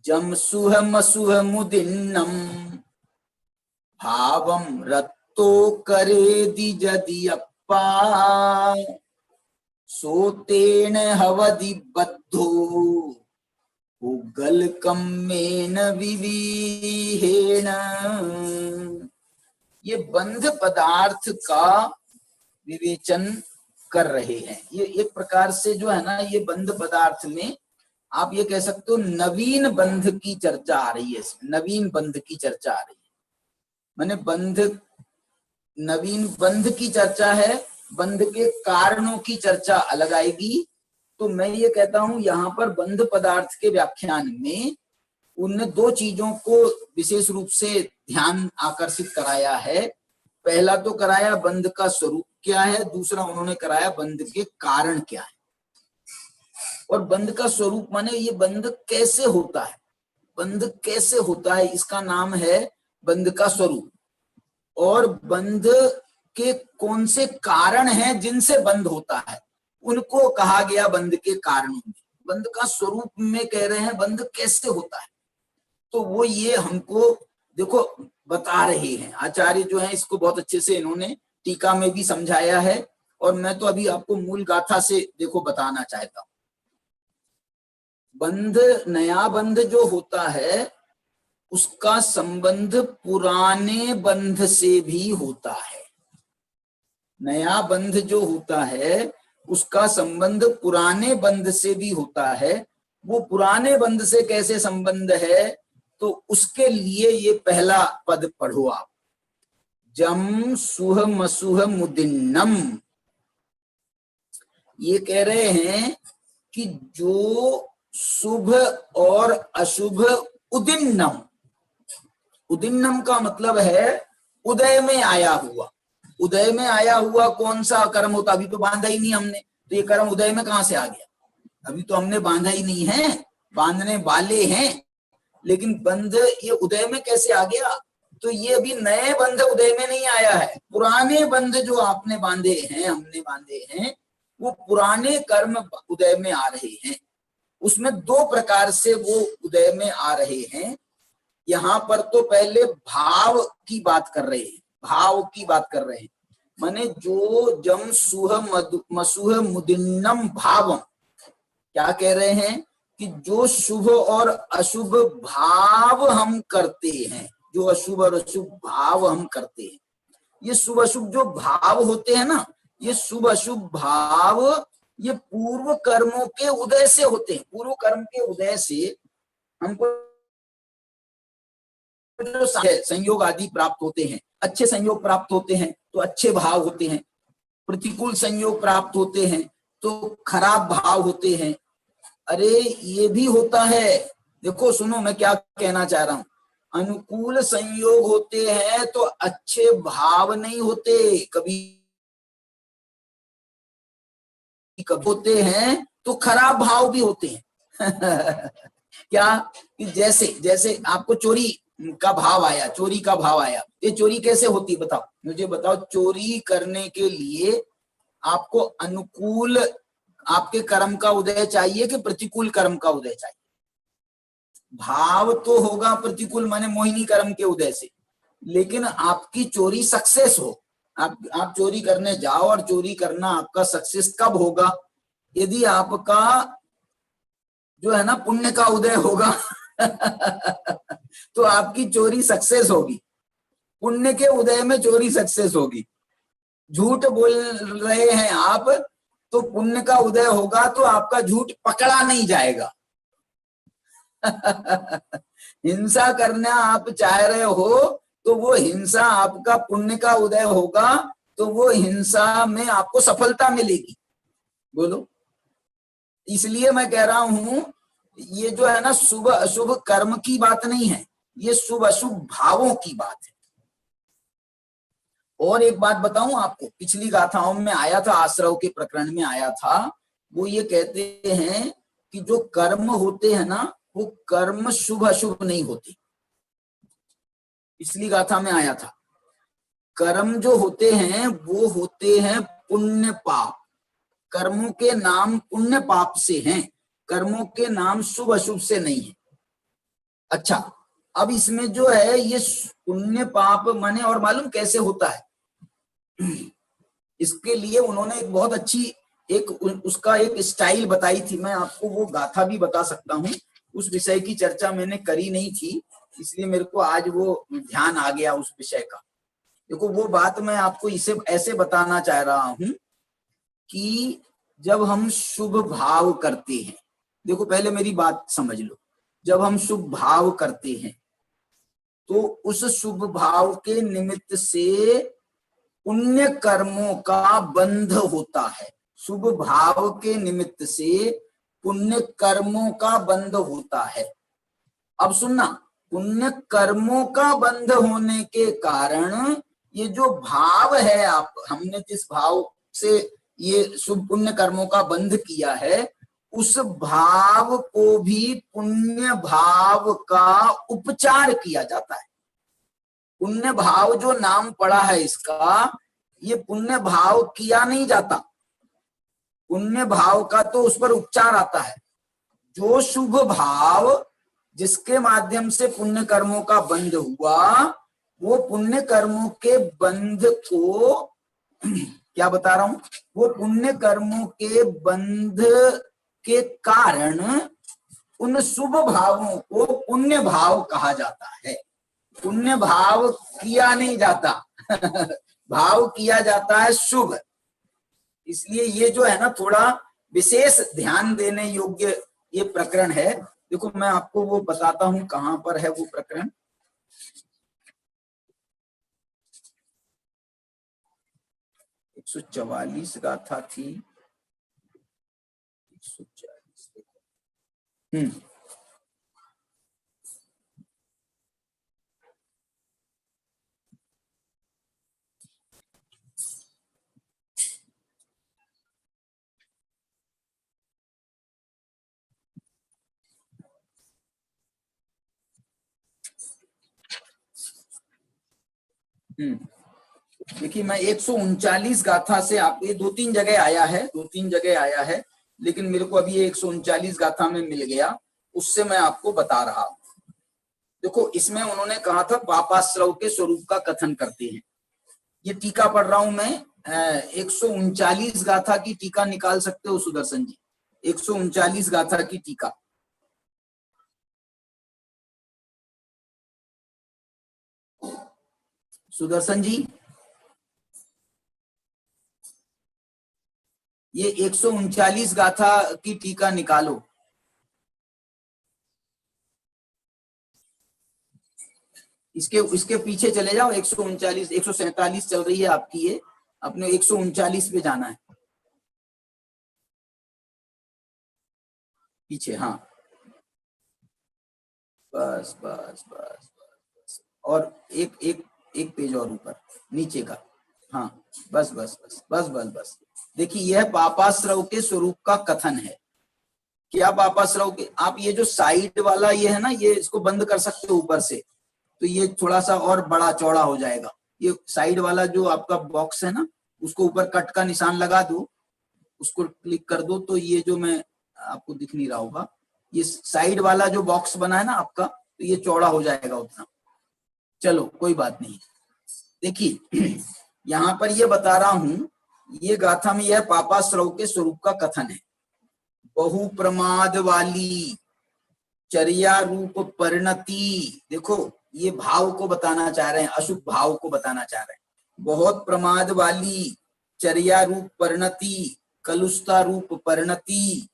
जम सुह मसुह मुदिन्नम भावम रत्तो करे दिजदि अप्पा सोतेन हवदि बद्धो उगलकम्मेन विविहेण। ये बंध पदार्थ का विवेचन कर रहे हैं। ये एक प्रकार से जो है ना, ये बंध पदार्थ में आप ये कह सकते हो नवीन बंध की चर्चा आ रही है, इसमें नवीन बंध की चर्चा आ रही है। माने बंध, नवीन बंध की चर्चा है, बंध के कारणों की चर्चा अलग आएगी। तो मैं ये कहता हूं, यहाँ पर बंध पदार्थ के व्याख्यान में उन दो चीजों को विशेष रूप से ध्यान आकर्षित कराया है। पहला तो कराया बंध का स्वरूप क्या है, दूसरा उन्होंने कराया बंध के कारण क्या है। और बंध का स्वरूप माने ये बंध कैसे होता है, बंध कैसे होता है, इसका नाम है बंध का स्वरूप। और बंध के कौन से कारण हैं जिनसे बंध होता है, उनको कहा गया बंध के कारणों में। बंध का स्वरूप में कह रहे हैं बंध कैसे होता है, तो वो ये हमको देखो बता रहे हैं आचार्य जो है। इसको बहुत अच्छे से इन्होंने टीका में भी समझाया है, और मैं तो अभी आपको मूल गाथा से देखो बताना चाहता हूं। बंध, नया बंध जो होता है उसका संबंध पुराने बंध से भी होता है। नया बंध जो होता है उसका संबंध पुराने बंध से भी होता है। वो पुराने बंध से कैसे संबंध है, तो उसके लिए ये पहला पद पढ़ो आप। जम सुह मसुह मुदिन्नम, ये कह रहे हैं कि जो शुभ और अशुभ उदिन्नम, उदिन्नम का मतलब है उदय में आया हुआ। उदय में आया हुआ कौन सा कर्म होता, अभी तो बांधा ही नहीं हमने, तो ये कर्म उदय में कहां से आ गया, अभी तो हमने बांधा ही नहीं है, बांधने वाले हैं, लेकिन बंध ये उदय में कैसे आ गया, तो ये अभी नए बंध उदय में नहीं आया है। पुराने बंध जो आपने बांधे हैं, हमने बांधे हैं, वो पुराने कर्म उदय में आ रहे हैं। उसमें दो प्रकार से वो उदय में आ रहे हैं। यहाँ पर तो पहले भाव की बात कर रहे हैं, भाव की बात कर रहे हैं। माने जो जम सुह मसुह मुदिन्नम भावम, क्या कह रहे हैं कि जो शुभ और अशुभ भाव हम करते हैं, जो अशुभ और अशुभ भाव हम करते हैं, ये शुभ अशुभ जो भाव होते हैं ना, ये शुभ अशुभ भाव ये पूर्व कर्मों के उदय से होते हैं। पूर्व कर्म के उदय से हमको जो संयोग आदि प्राप्त होते हैं, अच्छे संयोग प्राप्त होते हैं तो अच्छे भाव होते हैं, प्रतिकूल संयोग प्राप्त होते हैं तो खराब भाव होते हैं। अरे ये भी होता है। देखो सुनो मैं क्या कहना चाह रहा हूं। अनुकूल संयोग होते हैं तो अच्छे भाव नहीं होते, कभी कब होते हैं तो खराब भाव भी होते हैं। क्या कि जैसे जैसे आपको चोरी का भाव आया, चोरी का भाव आया, ये चोरी कैसे होती बताओ, मुझे बताओ। चोरी करने के लिए आपको अनुकूल आपके कर्म का उदय चाहिए कि प्रतिकूल कर्म का उदय चाहिए? भाव तो होगा प्रतिकूल माने मोहिनी कर्म के उदय से, लेकिन आपकी चोरी सक्सेस हो, आप चोरी करने जाओ और चोरी करना आपका सक्सेस कब होगा? यदि आपका जो है ना पुण्य का उदय होगा। तो आपकी चोरी सक्सेस होगी, पुण्य के उदय में चोरी सक्सेस होगी। झूठ बोल रहे हैं आप तो पुण्य का उदय होगा तो आपका झूठ पकड़ा नहीं जाएगा। हिंसा करना आप चाह रहे हो तो वो हिंसा आपका पुण्य का उदय होगा तो वो हिंसा में आपको सफलता मिलेगी। बोलो। इसलिए मैं कह रहा हूं ये जो है ना शुभ अशुभ कर्म की बात नहीं है, ये शुभ अशुभ भावों की बात है। और एक बात बताऊं आपको, पिछली गाथाओं में आया था, आश्रव के प्रकरण में आया था, वो ये कहते हैं कि जो कर्म होते हैं ना वो कर्म शुभ अशुभ नहीं होते। पिछली गाथा में आया था कर्म जो होते हैं वो होते हैं पुण्य पाप, कर्मों के नाम पुण्य पाप से हैं, कर्मों के नाम शुभ अशुभ से नहीं है। अच्छा, अब इसमें जो है ये पुण्य पाप माने और मालूम कैसे होता है? इसके लिए उन्होंने एक बहुत अच्छी एक उसका एक स्टाइल बताई थी, मैं आपको वो गाथा भी बता सकता हूँ। उस विषय की चर्चा मैंने करी नहीं थी इसलिए मेरे को आज वो ध्यान आ गया उस विषय का। देखो वो बात मैं आपको इसे ऐसे बताना चाह रहा हूं कि जब हम शुभ भाव करते हैं, देखो पहले मेरी बात समझ लो, जब हम शुभ भाव करते हैं तो उस शुभ भाव के निमित्त से पुण्य कर्मों का बंध होता है। शुभ भाव के निमित्त से पुण्य कर्मों का बंध होता है। अब सुनना, पुण्य कर्मों का बंध होने के कारण ये जो भाव है, आप हमने जिस भाव से ये शुभ पुण्य कर्मों का बंध किया है उस भाव को भी पुण्य भाव का उपचार किया जाता है। पुण्य भाव जो नाम पड़ा है इसका, ये पुण्य भाव किया नहीं जाता, पुण्य भाव का तो उस पर उपचार आता है। जो शुभ भाव जिसके माध्यम से पुण्य कर्मों का बंध हुआ वो पुण्य कर्मों के बंध को क्या बता रहा हूं, वो पुण्य कर्मों के बंध के कारण उन शुभ भावों को पुण्य भाव कहा जाता है। पुण्य भाव किया नहीं जाता। भाव किया जाता है शुभ। इसलिए ये जो है ना थोड़ा विशेष ध्यान देने योग्य ये प्रकरण है। देखो मैं आपको वो बताता हूं कहां पर है वो प्रकरण। 144 गाथा थी, 140। देखिए मैं 139 गाथा से आप, ये दो तीन जगह आया है लेकिन मेरे को अभी ये 139 गाथा में मिल गया, उससे मैं आपको बता रहा हूं। देखो इसमें उन्होंने कहा था पापाश्रव के स्वरूप का कथन करते हैं। ये टीका पढ़ रहा हूं मैं, 139 गाथा की टीका निकाल सकते हो सुदर्शन जी? 139 गाथा की टीका। सुदर्शन जी ये 139 गाथा की टीका निकालो। इसके पीछे चले जाओ। 139 147 चल रही है आपकी, ये अपने 139 पे जाना है पीछे। हाँ बस बस बस बस, और एक एक एक पेज और ऊपर नीचे का। हाँ बस बस बस बस बस बस। देखिए यह पापाश्रव के स्वरूप का कथन है। क्या पापाश्रव के, आप ये जो साइड वाला ये है ना, ये इसको बंद कर सकते हो ऊपर से, तो ये थोड़ा सा और बड़ा चौड़ा हो जाएगा। ये साइड वाला जो आपका बॉक्स है ना, उसको ऊपर कट का निशान लगा दो, उसको क्लिक कर दो, तो ये जो मैं आपको दिख नहीं रहा होगा, ये साइड वाला जो बॉक्स बना है ना आपका, तो ये चौड़ा हो जाएगा उतना। चलो कोई बात नहीं। देखिए यहाँ पर ये बता रहा हूं, ये गाथा में यह पापाश्रव के स्वरूप का कथन है। बहु प्रमाद वाली चर्या रूप परिणति, देखो ये भाव को बताना चाह रहे हैं, अशुभ भाव को बताना चाह रहे हैं। बहुत प्रमाद वाली चर्या रूप परिणति, कलुषता रूप परिणति,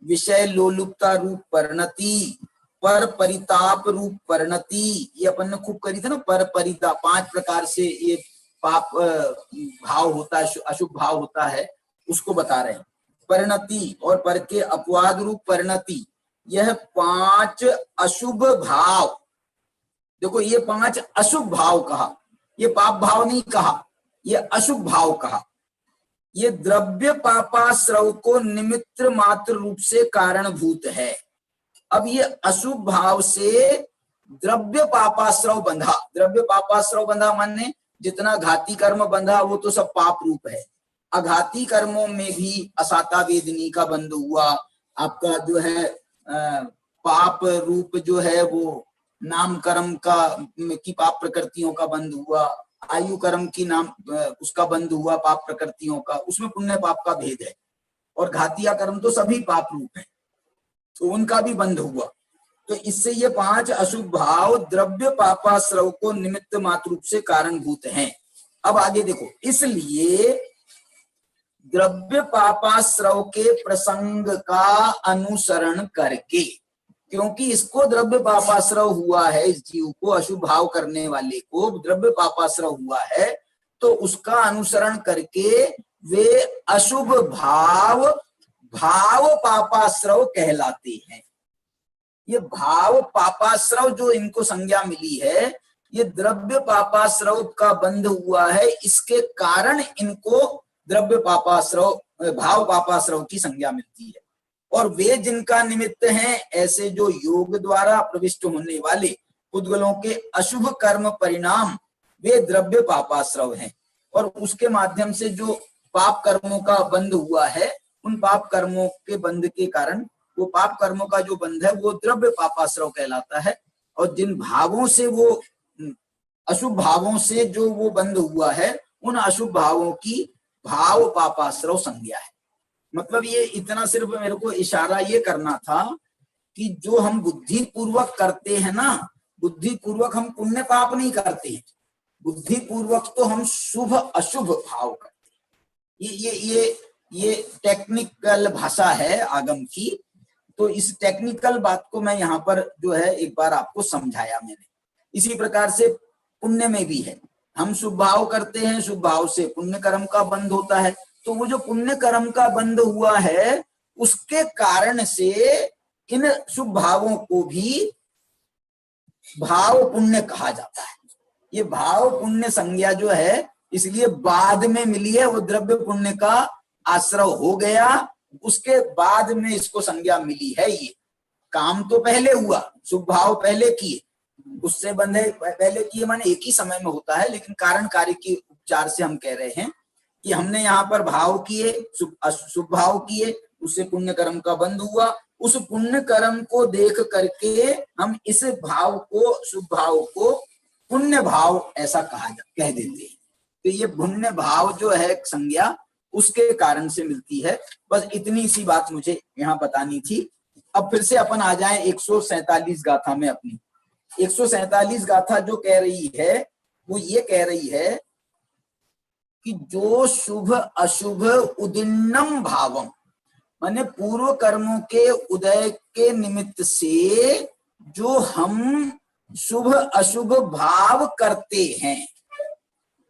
विषय लोलुपता रूप परिणति, पर परिताप रूप परिणति, ये अपन ने खूब करी थी ना, पर परिताप। 5 प्रकार से ये पाप भाव होता है, अशुभ भाव होता है, उसको बता रहे हैं। परिणति और पर के अपवाद रूप परिणति, यह 5 अशुभ भाव। देखो ये 5 अशुभ भाव कहा, ये पाप भाव नहीं कहा, ये अशुभ भाव कहा। ये द्रव्य पापाश्रव को निमित्त मात्र रूप से कारणभूत है। अब ये अशुभ भाव से द्रव्य पापाश्रव बंधा, द्रव्य पापाश्रव बंधा माने जितना घाती कर्म बंधा वो तो सब पाप रूप है। अघाती कर्मों में भी असाता वेदनी का बंध हुआ, आपका जो है पाप रूप जो है वो नाम कर्म का की पाप प्रकृतियों का बंध हुआ, आयु कर्म की नाम उसका बंध हुआ पाप प्रकृतियों का, उसमें पुण्य पाप का भेद है। और घातिया कर्म तो सभी पाप रूप है, तो उनका भी बंध हुआ। तो इससे ये 5 अशुभ भाव द्रव्य पापाश्रव को निमित्त मात्र रूप से कारणभूत हैं। अब आगे देखो, इसलिए द्रव्य पापाश्रव के प्रसंग का अनुसरण करके, क्योंकि इसको द्रव्य पापाश्रव हुआ है, इस जीव को अशुभ भाव करने वाले को द्रव्य पापाश्रव हुआ है, तो उसका अनुसरण करके वे अशुभ भाव भाव पापाश्रव कहलाते हैं। ये भाव पापाश्रव जो इनको संज्ञा मिली है, ये द्रव्य पापाश्रव का बंध हुआ है, इसके कारण इनको द्रव्य पापाश्रव भाव पापाश्रव की संज्ञा मिलती है। और वे जिनका निमित्त हैं, ऐसे जो योग द्वारा प्रविष्ट होने वाले पुद्गलों के अशुभ कर्म परिणाम, वे द्रव्य पापाश्रव हैं। और उसके माध्यम से जो पाप कर्मों का बंध हुआ है, उन पाप कर्मों के बंध के कारण वो पाप कर्मों का जो बंध है वो द्रव्य पापाश्रव कहलाता है। और जिन भावों से वो अशुभ भावों से जो वो बंध हुआ है, उन अशुभ भावों की भाव पापाश्रव संज्ञा है। मतलब ये इतना सिर्फ मेरे को इशारा ये करना था कि जो हम बुद्धि पूर्वक करते हैं ना, बुद्धि पूर्वक हम पुण्य पाप नहीं करते हैं, बुद्धि पूर्वक तो हम शुभ अशुभ भाव करते हैं। ये टेक्निकल भाषा है आगम की, तो इस टेक्निकल बात को मैं यहाँ पर जो है एक बार आपको समझाया मैंने। इसी प्रकार से पुण्य में भी है, हम शुभ भाव करते हैं, शुभ भाव से पुण्य कर्म का बंध होता है, तो वो जो पुण्य कर्म का बंध हुआ है, उसके कारण से इन शुभ भावों को भी भाव पुण्य कहा जाता है। ये भाव पुण्य संज्ञा जो है, इसलिए बाद में मिली है, वो द्रव्य पुण्य का आश्रव हो गया, उसके बाद में इसको संज्ञा मिली है। ये काम तो पहले हुआ, शुभ भाव पहले किए, उससे बंधे पहले किए माने एक ही समय में होता है, लेकिन कारण कार्य के उपचार से हम कह रहे हैं कि हमने यहाँ पर भाव किए, शुभ भाव किए, उससे पुण्य कर्म का बंध हुआ, उस पुण्य कर्म को देख करके हम इस भाव को, शुभ भाव को पुण्य भाव ऐसा कह देते हैं। तो ये पुण्य भाव जो है संज्ञा, उसके कारण से मिलती है। बस इतनी सी बात मुझे यहाँ बतानी थी। अब फिर से अपन आ जाए 147 गाथा में अपनी। 147 गाथा जो कह रही है, वो ये कह रही है कि जो शुभ अशुभ उदिन्नम भावम, माने पूर्व कर्मों के उदय के निमित्त से जो हम शुभ अशुभ भाव करते हैं,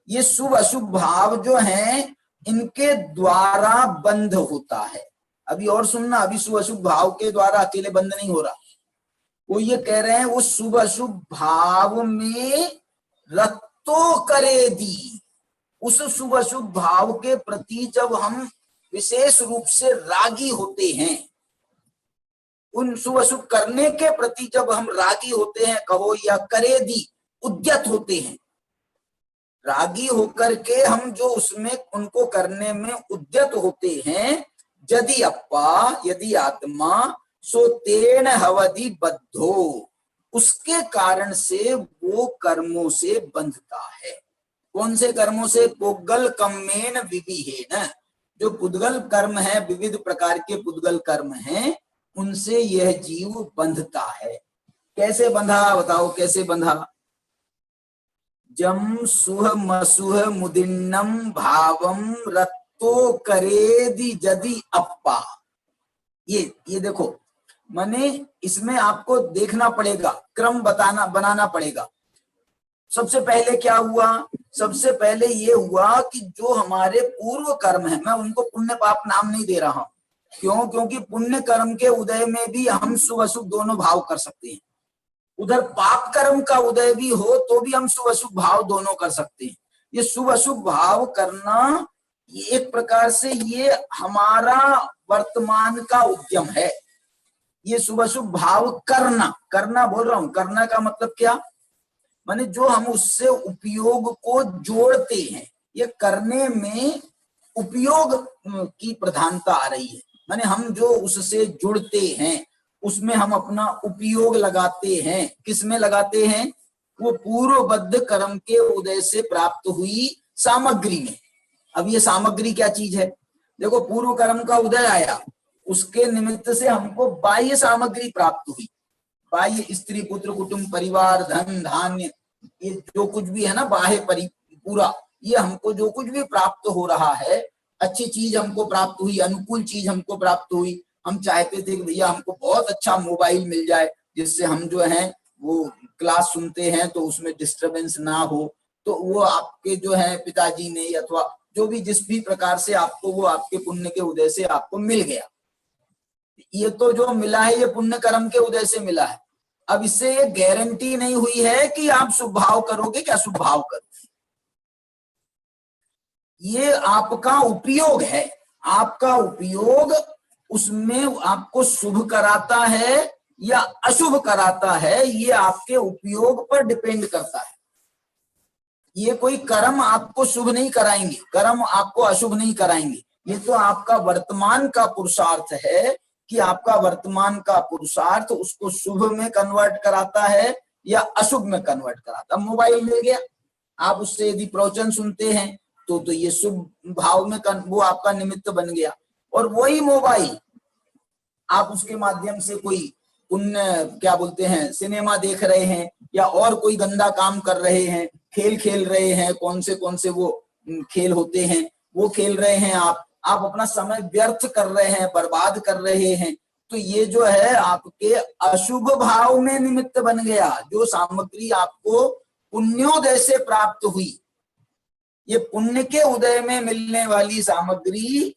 ये शुभ अशुभ भाव जो हैं इनके द्वारा बंध होता है। अभी और सुनना, अभी शुभ अशुभ भाव के द्वारा अकेले बंध नहीं हो रहा। वो ये कह रहे हैं वो शुभ अशुभ भाव में रत्तो करे दी, उस शुभ अशुभ भाव के प्रति जब हम विशेष रूप से रागी होते हैं, उन शुभ अशुभ करने के प्रति जब हम रागी होते हैं कहो, या करे दी उद्यत होते हैं, रागी होकर के हम जो उसमें उनको करने में उद्यत होते हैं, यदि अप्पा यदि आत्मा सो तेन हवदि बद्धो, उसके कारण से वो कर्मों से बंधता है। कौन से कर्मों से? पुद्गल कम्मेन विविहेन, जो पुद्गल कर्म है, विविध प्रकार के पुद्गल कर्म हैं, उनसे यह जीव बंधता है। कैसे बंधा बताओ, कैसे बंधा? जम सुह मसुह मुदिन्नम भावम रत्तो करेदि यदि अप्पा। ये देखो, माने इसमें आपको देखना पड़ेगा, क्रम बनाना पड़ेगा। सबसे पहले क्या हुआ? सबसे पहले ये हुआ कि जो हमारे पूर्व कर्म है, मैं उनको पुण्य पाप नाम नहीं दे रहा हूं। क्यों? क्योंकि पुण्य कर्म के उदय में भी हम शुभ अशुभ दोनों भाव कर सकते हैं। उधर पाप कर्म का उदय भी हो तो भी हम शुभ अशुभ भाव दोनों कर सकते हैं। ये शुभ अशुभ भाव करना, ये एक प्रकार से ये हमारा वर्तमान का उद्यम है। ये शुभ अशुभ भाव करना बोल रहा हूं। करना का मतलब क्या? माने जो हम उससे उपयोग को जोड़ते हैं, ये करने में उपयोग की प्रधानता आ रही है। माने हम जो उससे जुड़ते हैं उसमें हम अपना उपयोग लगाते हैं। किसमें लगाते हैं? वो पूर्वबद्ध कर्म के उदय से प्राप्त हुई सामग्री में। अब ये सामग्री क्या चीज है? देखो, पूर्व कर्म का उदय आया, उसके निमित्त से हमको बाह्य सामग्री प्राप्त हुई। बाह्य स्त्री पुत्र कुटुंब परिवार धन धान्य, ये जो कुछ भी है ना, बाह्य पूरा, ये हमको जो कुछ भी प्राप्त हो रहा है, अच्छी चीज हमको प्राप्त हुई, अनुकूल चीज हमको प्राप्त हुई। हम चाहते थे कि भैया हमको बहुत अच्छा मोबाइल मिल जाए, जिससे हम जो है वो क्लास सुनते हैं तो उसमें डिस्टरबेंस ना हो। तो वो आपके जो है पिताजी ने, अथवा जो भी जिस भी प्रकार से आपको वो आपके पुण्य के उदय से आपको मिल गया। ये तो जो मिला है ये पुण्य कर्म के उदय से मिला है। अब इससे ये गारंटी नहीं हुई है कि आप शुभ भाव करोगे क्या शुभ भाव करोगे। ये आपका उपयोग है, आपका उपयोग उसमें आपको शुभ कराता है या अशुभ कराता है, ये आपके उपयोग पर डिपेंड करता है। ये कोई कर्म आपको शुभ नहीं कराएंगे, कर्म आपको अशुभ नहीं कराएंगे। ये तो आपका वर्तमान का पुरुषार्थ है कि आपका वर्तमान का पुरुषार्थ उसको शुभ में कन्वर्ट कराता है या अशुभ में कन्वर्ट कराता है। मोबाइल मिल गया, आप उससे यदि प्रवचन सुनते हैं तो ये शुभ भाव में वो आपका निमित्त बन गया। और वही मोबाइल आप उसके माध्यम से कोई पुण्य क्या बोलते हैं सिनेमा देख रहे हैं, या और कोई गंदा काम कर रहे हैं, खेल खेल रहे हैं, कौन से वो खेल होते हैं वो खेल रहे हैं, आप अपना समय व्यर्थ कर रहे हैं, बर्बाद कर रहे हैं। तो ये जो है आपके अशुभ भाव में निमित्त बन गया। जो सामग्री आपको पुण्योदय से प्राप्त हुई, ये पुण्य के उदय में मिलने वाली सामग्री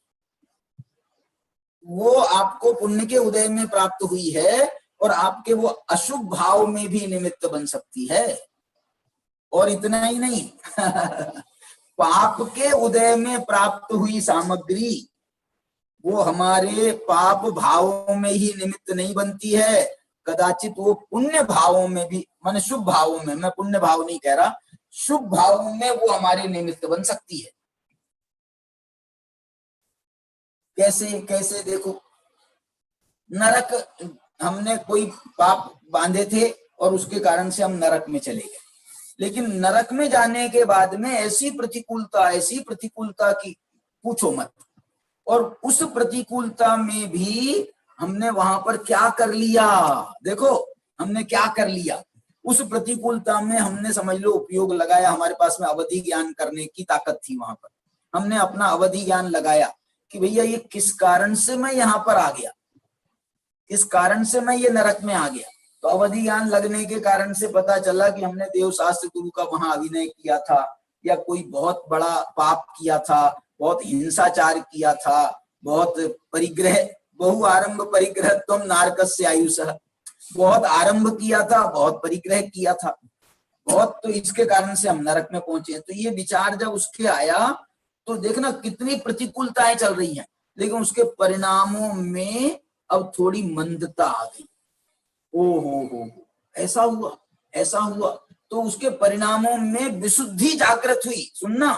वो आपको पुण्य के उदय में प्राप्त हुई है, और आपके वो अशुभ भाव में भी निमित्त बन सकती है। और इतना ही नहीं पाप के उदय में प्राप्त हुई सामग्री वो हमारे पाप भावों में ही निमित्त नहीं बनती है, कदाचित वो पुण्य भावों में भी, माने शुभ भावों में, मैं पुण्य भाव नहीं कह रहा, शुभ भावों में वो हमारे निमित्त बन सकती है। कैसे देखो, नरक, हमने कोई पाप बांधे थे और उसके कारण से हम नरक में चले गए, लेकिन नरक में जाने के बाद में ऐसी प्रतिकूलता की पूछो मत। और उस प्रतिकूलता में भी हमने वहां पर क्या कर लिया, देखो हमने क्या कर लिया। उस प्रतिकूलता में हमने समझ लो उपयोग लगाया, हमारे पास में अवधि ज्ञान करने की ताकत थी वहां पर। हमने अपना अवधि ज्ञान लगाया कि भैया ये किस कारण से मैं यहाँ पर आ गया, किस कारण से मैं ये नरक में आ गया। तो अवधि ज्ञान लगने के कारण से पता चला कि हमने देवशास्त्र गुरु का वहां अभिनय किया था, या कोई बहुत बड़ा पाप किया था, बहुत हिंसाचार किया था, बहुत परिग्रह, बहु आरंभ परिग्रह तुम नारकस्य आयुषः, बहुत आरंभ किया था, बहुत परिग्रह किया था बहुत, तो इसके कारण से हम नरक में पहुंचे। तो ये विचार जब उसके आया तो देखना कितनी प्रतिकूलताएं चल रही हैं, लेकिन उसके परिणामों में अब थोड़ी मंदता आ गई। ओ हो, ऐसा हुआ, ऐसा हुआ। तो उसके परिणामों में विशुद्धि जागृत हुई। सुनना,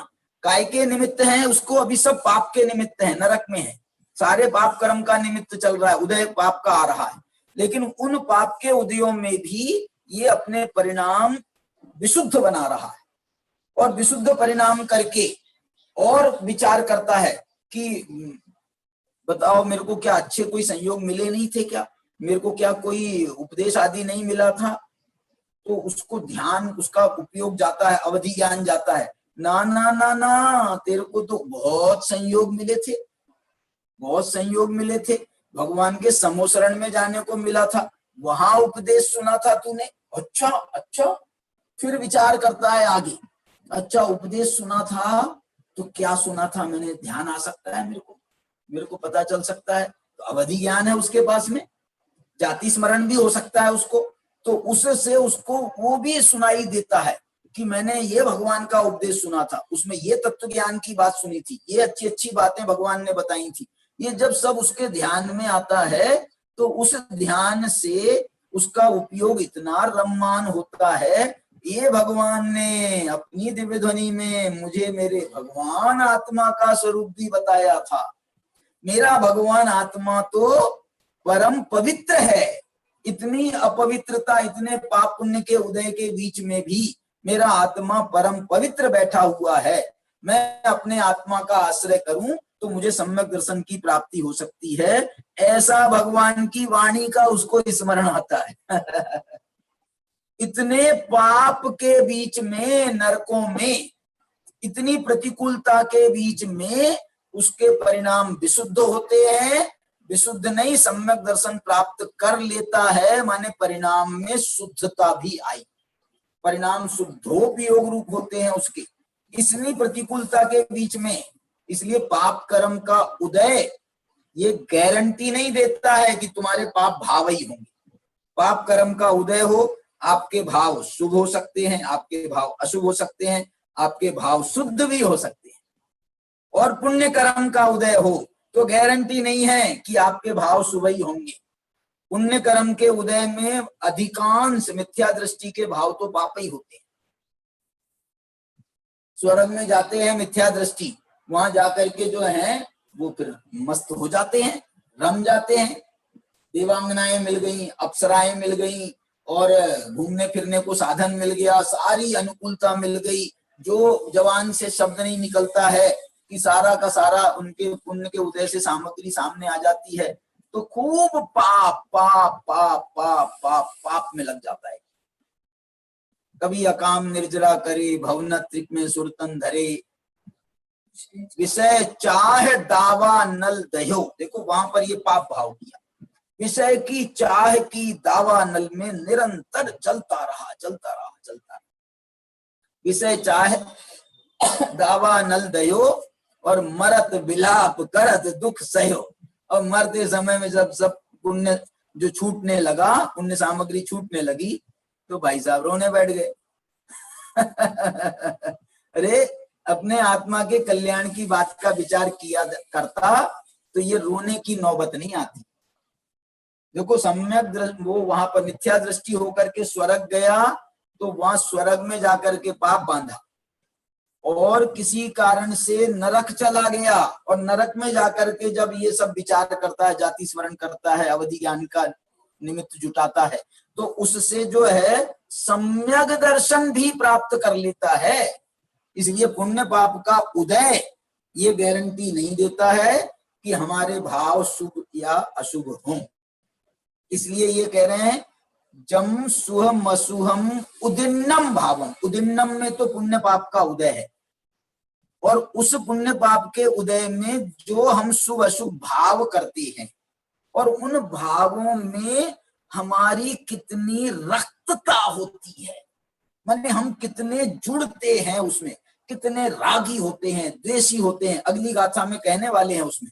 काय के निमित्त है उसको, अभी सब पाप के निमित्त है, नरक में है, सारे पाप कर्म का निमित्त चल रहा है, उदय पाप का आ रहा है। लेकिन उन पाप के उदयों में भी ये अपने परिणाम विशुद्ध बना रहा है, और विशुद्ध परिणाम करके और विचार करता है कि बताओ मेरे को क्या अच्छे कोई संयोग मिले नहीं थे क्या, मेरे को क्या कोई उपदेश आदि नहीं मिला था। तो उसको ध्यान, उसका उपयोग जाता है, अवधि ज्ञान जाता है, ना ना ना ना, तेरे को तो बहुत संयोग मिले थे, बहुत संयोग मिले थे, भगवान के समोसरण में जाने को मिला था, वहां उपदेश सुना था तूने, अच्छा अच्छा। फिर विचार करता है आगे, अच्छा उपदेश सुना था तो क्या सुना था मैंने, ध्यान आ सकता है मेरे को पता चल सकता है। तो अवधि ज्ञान है उसके पास में, जाति स्मरण भी हो सकता है उसको, तो उससे उसको वो भी सुनाई देता है कि मैंने ये भगवान का उपदेश सुना था, उसमें ये तत्व ज्ञान की बात सुनी थी, ये अच्छी अच्छी बातें भगवान ने बताई थी। ये जब सब उसके ध्यान में आता है तो उस ध्यान से उसका उपयोग इतना रम्मान होता है, ये भगवान ने अपनी दिव्य ध्वनि में मुझे मेरे भगवान आत्मा का स्वरूप भी बताया था। मेरा भगवान आत्मा तो परम पवित्र है, इतनी अपवित्रता, इतने पाप पुण्य के उदय के बीच में भी मेरा आत्मा परम पवित्र बैठा हुआ है। मैं अपने आत्मा का आश्रय करूं तो मुझे सम्यक दर्शन की प्राप्ति हो सकती है, ऐसा भगवान की वाणी का उसको स्मरण आता है। इतने पाप के बीच में, नरकों में, इतनी प्रतिकूलता के बीच में उसके परिणाम विशुद्ध होते हैं। विशुद्ध नहीं, सम्यक दर्शन प्राप्त कर लेता है, माने परिणाम में शुद्धता भी आई, परिणाम शुद्धोपयोग रूप होते हैं उसके, इतनी प्रतिकूलता के बीच में। इसलिए पाप कर्म का उदय ये गारंटी नहीं देता है कि तुम्हारे पाप भाव ही होंगे। पाप कर्म का उदय हो, आपके भाव शुभ हो सकते हैं, आपके भाव अशुभ हो सकते हैं, आपके भाव शुद्ध भी हो सकते हैं। और पुण्य कर्म का उदय हो तो गारंटी नहीं है कि आपके भाव शुभ ही होंगे। पुण्य कर्म के उदय में अधिकांश मिथ्या दृष्टि के भाव तो पाप ही होते हैं। स्वर्ग में जाते हैं मिथ्या दृष्टि, वहां जाकर के जो है वो फिर मस्त हो जाते हैं, रम जाते हैं, देवांगनाएं मिल गई, अप्सराएं मिल गई, और घूमने फिरने को साधन मिल गया, सारी अनुकूलता मिल गई। जो जवान से शब्द नहीं निकलता है कि सारा का सारा उनके पुण्य के उदय से सामग्री सामने आ जाती है, तो खूब पाप पाप पाप पाप पाप पाप में लग जाता है। कभी अकाम निर्जरा करे, भवन त्रिक में सुरतन धरे, विषय चाह दावा नल दह्यो, देखो वहां पर ये पाप भाव किया, विषय की चाह की दावा नल में निरंतर चलता रहा चलता रहा चलता रहा। विषय चाह दावा नल दयो, और मरत विलाप करत दुख सह्यो। और मरते समय में जब सब पुण्य जो छूटने लगा, पुण्य सामग्री छूटने लगी, तो भाई साहब रोने बैठ गए। अरे अपने आत्मा के कल्याण की बात का विचार किया करता तो ये रोने की नौबत नहीं आती। देखो सम्यक वो वहां पर मिथ्या दृष्टि होकर के स्वर्ग गया, तो वहां स्वर्ग में जाकर के पाप बांधा, और किसी कारण से नरक चला गया, और नरक में जाकर के जब ये सब विचार करता है, जाति स्मरण करता है, अवधि ज्ञान का निमित्त जुटाता है, तो उससे जो है सम्यक दर्शन भी प्राप्त कर लेता है। इसलिए पुण्य पाप का उदय ये गारंटी नहीं देता है कि हमारे भाव शुभ या अशुभ हों। इसलिए ये कह रहे हैं जम सुहम असुहम उदिन्नम भावम, उदिन्नम में तो पुण्य पाप का उदय है, और उस पुण्य पाप के उदय में जो हम शुभ अशुभ भाव करते हैं और उन भावों में हमारी कितनी रक्तता होती है, माने हम कितने जुड़ते हैं उसमें, कितने रागी होते हैं, द्वेषी होते हैं। अगली गाथा में कहने वाले हैं उसमें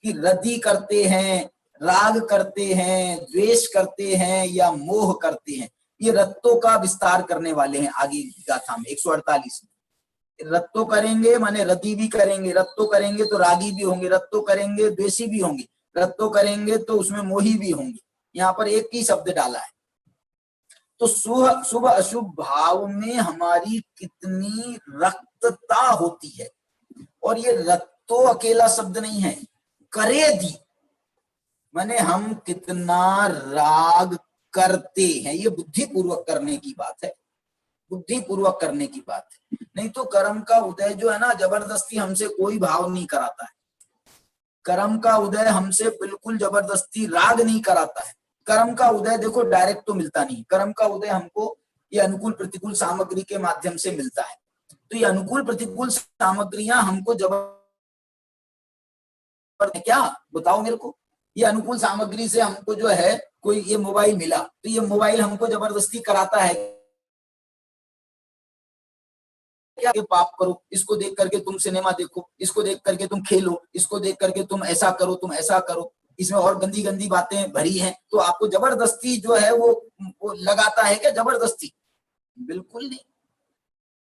कि रति करते हैं, राग करते हैं, द्वेष करते हैं या मोह करते हैं। ये रत्तों का विस्तार करने वाले हैं आगे गाथा में 148 में। रत्तो करेंगे माने रति भी करेंगे, रत्तो करेंगे तो रागी भी होंगे, रत्तो करेंगे द्वेषी भी होंगे, रत्तो करेंगे तो उसमें मोही भी होंगे। यहाँ पर एक ही शब्द डाला है। तो शुभ अशुभ भाव में हमारी कितनी रक्तता होती है। और ये रत्तो अकेला शब्द नहीं है, करेदी माने हम कितना राग करते हैं, ये बुद्धि पूर्वक करने की बात है, बुद्धि पूर्वक करने की बात है। नहीं तो कर्म का उदय जो है ना, जबरदस्ती हमसे कोई भाव नहीं कराता है। कर्म का उदय हमसे बिल्कुल जबरदस्ती राग नहीं कराता है। कर्म का उदय देखो डायरेक्ट तो मिलता नहीं, कर्म का उदय हमको ये अनुकूल प्रतिकूल सामग्री के माध्यम से मिलता है। तो ये अनुकूल प्रतिकूल सामग्रियां हमको जबर क्या बताओ मेरे को, ये अनुकूल सामग्री से हमको जो है कोई ये मोबाइल मिला तो ये मोबाइल हमको जबरदस्ती कराता है क्या कि पाप करो, इसको देख करके तुम सिनेमा देखो, इसको देख करके तुम खेलो, इसको देख करके तुम ऐसा करो, तुम ऐसा करो, इसमें और गंदी गंदी बातें भरी हैं, तो आपको जबरदस्ती जो है वो लगाता है क्या जबरदस्ती? बिल्कुल नहीं।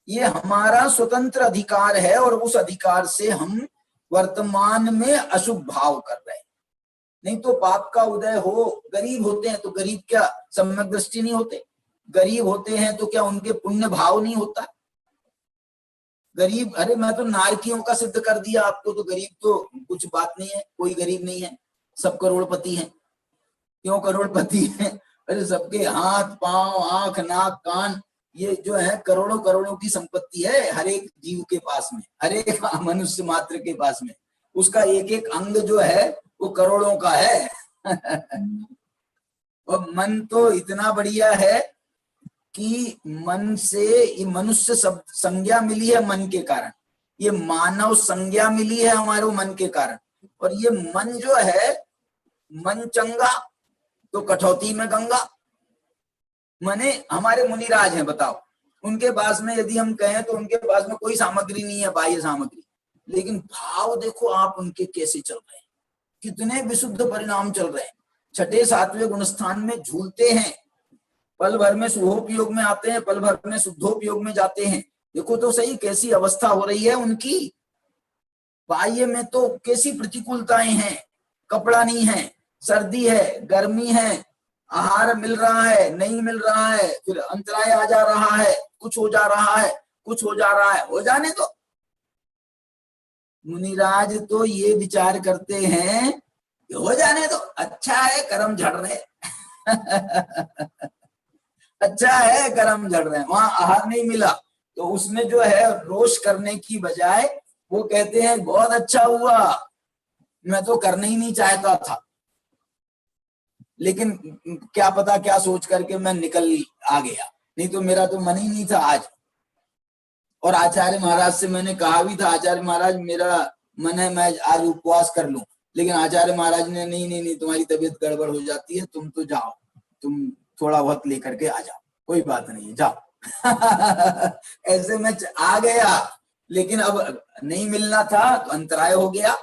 ये हमारा स्वतंत्र अधिकार है और उस अधिकार से हम वर्तमान में अशुभ भाव कर रहे हैं। नहीं तो पाप का उदय हो, गरीब होते हैं तो गरीब क्या सम्यक दृष्टि नहीं होते? गरीब होते हैं तो क्या उनके पुण्य भाव नहीं होता? गरीब, अरे मैं तो नारकियों का सिद्ध कर दिया आपको, तो गरीब तो कुछ बात नहीं है, कोई गरीब नहीं है, सब करोड़पति हैं। क्यों करोड़पति हैं? अरे सबके हाथ पांव आंख नाक कान ये जो है करोड़ों करोड़ों की संपत्ति है हर एक जीव के पास में, हर एक मनुष्य मात्र के पास में। उसका एक एक अंग जो है वो करोड़ों का है। और मन तो इतना बढ़िया है कि मन से मनुष्य शब्द संज्ञा मिली है मन के कारण, ये मानव संज्ञा मिली है हमारे मन के कारण। और ये मन जो है, मन चंगा तो कठौती में गंगा। माने हमारे मुनिराज हैं, बताओ उनके पास में यदि हम कहें तो उनके पास में कोई सामग्री नहीं है, बाह्य सामग्री, लेकिन भाव देखो आप उनके कैसे चल रहे हैं, कितने विशुद्ध परिणाम चल रहे हैं। छठे सातवें गुणस्थान में झूलते हैं, पल भर में शुभोपयोग में आते हैं, पल भर में शुद्धोपयोग में जाते हैं। देखो तो सही कैसी अवस्था हो रही है उनकी। बाह्य में तो कैसी प्रतिकूलताएं हैं, कपड़ा नहीं है, सर्दी है, गर्मी है, आहार मिल रहा है नहीं मिल रहा है, फिर अंतराय आ जा रहा है, कुछ हो जा रहा है, कुछ हो जा रहा है, हो जाने दो। मुनिराज तो ये विचार करते हैं हो जाने दो, अच्छा है कर्म झड़ रहे। अच्छा है कर्म झड़ रहे हैं, वहां आहार नहीं मिला तो उसमें जो है रोष करने की बजाय वो कहते हैं बहुत अच्छा हुआ, मैं तो करना ही नहीं चाहता था, लेकिन क्या पता क्या सोच करके मैं निकल आ गया, नहीं तो मेरा तो मन ही नहीं था आज। और आचार्य महाराज से मैंने कहा भी था, आचार्य महाराज मेरा मन है मैं आज उपवास कर लूं, लेकिन आचार्य महाराज ने नहीं नहीं नहीं तुम्हारी तबीयत गड़बड़ हो जाती है, तुम तो जाओ, तुम थोड़ा बहुत लेकर के आ जाओ, कोई बात नहीं जाओ। ऐसे में आ गया, लेकिन अब नहीं मिलना था तो अंतराय हो गया,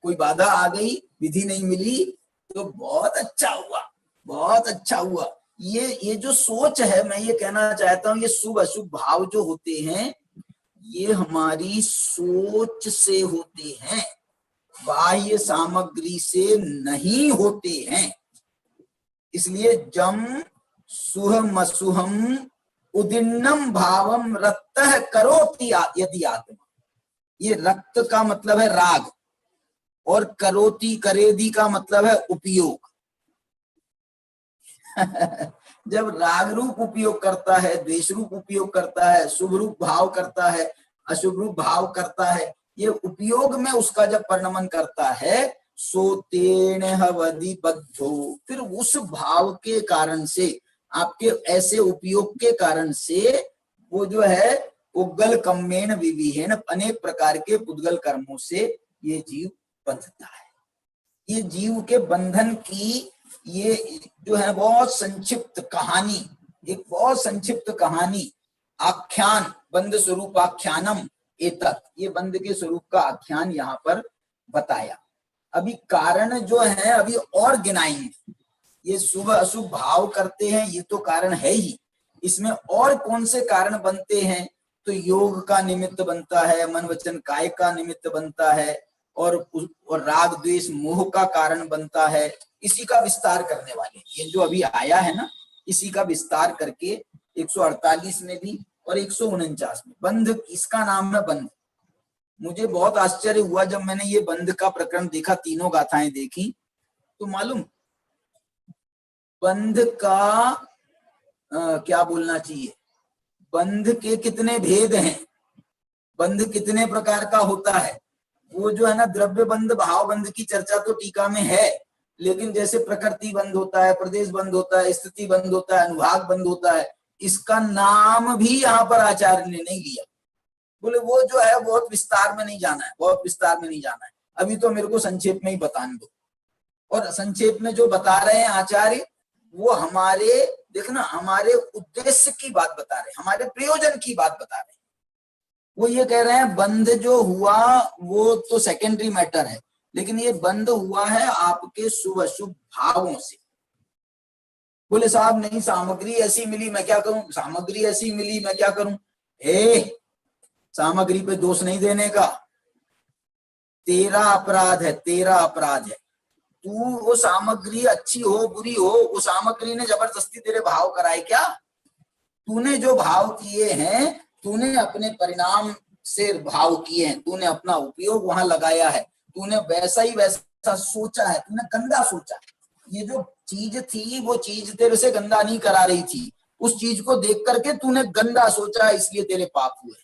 कोई बाधा आ गई, विधि नहीं मिली, तो बहुत अच्छा हुआ, बहुत अच्छा हुआ। ये जो सोच है, मैं ये कहना चाहता हूँ, ये शुभ अशुभ भाव जो होते हैं ये हमारी सोच से होते हैं, बाह्य सामग्री से नहीं होते हैं। इसलिए जम सुहम असुहम उदिन्नम भावम रक्तः करोति यदि आत्मा, ये रक्त का मतलब है राग और करोति करेदी का मतलब है उपयोग। जब राग रूप उपयोग करता है, द्वेष रूप उपयोग करता है, शुभ रूप भाव करता है, अशुभ रूप भाव करता है, ये उपयोग में उसका जब परिणमन करता है, सोतेन हवदि बद्धो, फिर उस भाव के कारण से, आपके ऐसे उपयोग के कारण से वो जो है पुद्गल कम्मेन विविहेन, अनेक प्रकार के पुद्गल कर्मों से ये जीव बंधता है। ये जीव के बंधन की ये जो है बहुत संक्षिप्त कहानी, एक बहुत संक्षिप्त कहानी, आख्यान, बंध स्वरूप आख्यानम एतत्, ये बंध के स्वरूप का आख्यान यहाँ पर बताया। अभी कारण जो है अभी और गिनाएंगे। ये शुभ अशुभ भाव करते हैं, ये तो कारण है ही, इसमें और कौन से कारण बनते हैं? तो योग का निमित्त बनता है, मन वचन काय का निमित्त बनता है, और राग द्वेष मोह का कारण बनता है। इसी का विस्तार करने वाले ये जो अभी आया है ना, इसी का विस्तार करके 148 में भी और 149 में। बंध, इसका नाम है बंध। मुझे बहुत आश्चर्य हुआ जब मैंने ये बंध का प्रकरण देखा, तीनों गाथाएं देखी, तो मालूम बंध का क्या बोलना चाहिए, बंध के कितने भेद हैं, बंध कितने प्रकार का होता है। वो जो है ना द्रव्य बंध भाव बंध की चर्चा तो टीका में है, लेकिन जैसे प्रकृति बंध होता है, प्रदेश बंध होता है, स्थिति बंध होता है, अनुभाग बंध होता है, इसका नाम भी यहाँ पर आचार्य ने नहीं लिया। बोले वो जो है बहुत विस्तार में नहीं जाना है, बहुत विस्तार में नहीं जाना है, अभी तो मेरे को संक्षेप में ही बताने दो। और संक्षेप में जो बता रहे हैं आचार्य, वो हमारे देखना हमारे उद्देश्य की बात बता रहे हैं, हमारे प्रयोजन की बात बता रहे हैं। वो ये कह रहे हैं बंध जो हुआ वो तो सेकेंडरी मैटर है, लेकिन ये बंध हुआ है आपके शुभ अशुभ भावों से। बोले साहब नहीं, सामग्री ऐसी मिली मैं क्या करूं, सामग्री ऐसी मिली मैं क्या करूं। सामग्री पे दोष नहीं देने का, तेरा अपराध है, तेरा अपराध है। तू वो सामग्री अच्छी हो बुरी हो, वो सामग्री ने जबरदस्ती तेरे भाव कराए क्या? तूने जो भाव किए हैं, तूने अपने परिणाम से भाव किए हैं, तूने अपना उपयोग वहां लगाया है, तूने वैसा ही वैसा सोचा है, तूने गंदा सोचा। ये जो चीज थी वो चीज तेरे से गंदा नहीं करा रही थी, उस चीज को देख करके तूने गंदा सोचा, इसलिए तेरे पाप हुए।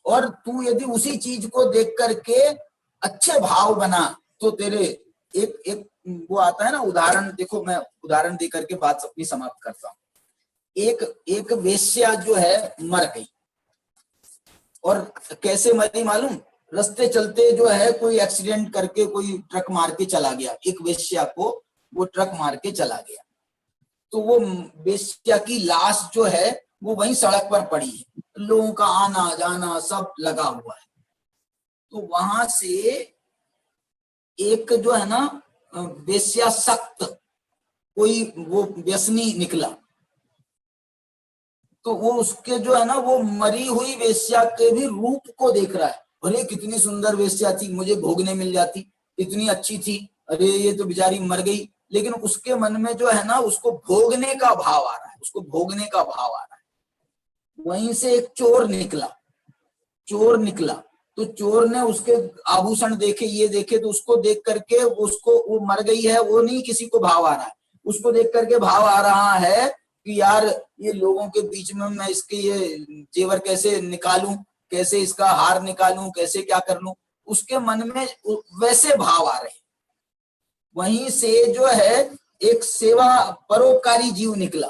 और तू यदि उसी चीज को देख करके अच्छे भाव बना तो तेरे एक वो आता है ना उदाहरण, देखो मैं उदाहरण दे करके बात अपनी समाप्त करता हूँ। एक वेश्या जो है मर गई, और कैसे मरी मालूम? रास्ते चलते जो है कोई एक्सीडेंट करके कोई ट्रक मार के चला गया, एक वेश्या को वो ट्रक मार के चला गया। तो वो वेश्या की लाश जो है वो वहीं सड़क पर पड़ी है, लोगों का आना जाना सब लगा हुआ है। तो वहां से एक जो है ना वेश्या सक्त कोई वो व्यसनी निकला, तो वो उसके जो है ना वो मरी हुई वेश्या के भी रूप को देख रहा है। अरे कितनी सुंदर वेश्या थी, मुझे भोगने मिल जाती, इतनी अच्छी थी, अरे ये तो बेचारी मर गई। लेकिन उसके मन में जो है ना उसको भोगने का भाव आ रहा है, उसको भोगने का भाव आ रहा है। वहीं से एक चोर निकला, तो चोर ने उसके आभूषण देखे, ये देखे, तो उसको देख करके उसको, वो मर गई है वो नहीं किसी को भाव आ रहा है, उसको देख करके भाव आ रहा है कि यार ये लोगों के बीच में मैं इसके ये जेवर कैसे निकालूं, कैसे इसका हार निकालूं, कैसे क्या कर लूं, उसके मन में वैसे भाव आ रहे। वहीं से जो है एक सेवा परोपकारी जीव निकला,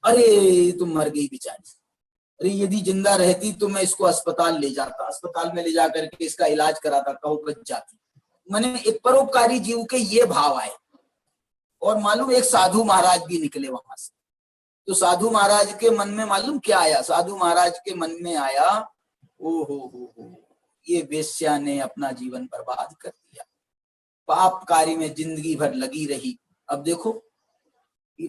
अरे तुम मर गई बेचारी, अरे यदि जिंदा रहती तो मैं इसको अस्पताल ले जाता, अस्पताल में ले जाकर के इसका इलाज कराता, कहो बच जाती। मैंने एक परोपकारी जीव के ये भाव आए। और मालूम एक साधु महाराज भी निकले वहां से, तो साधु महाराज के मन में मालूम क्या आया? साधु महाराज के मन में आया, ओ हो, ये वेश्या ने अपना जीवन बर्बाद कर दिया, पाप कार्य में जिंदगी भर लगी रही। अब देखो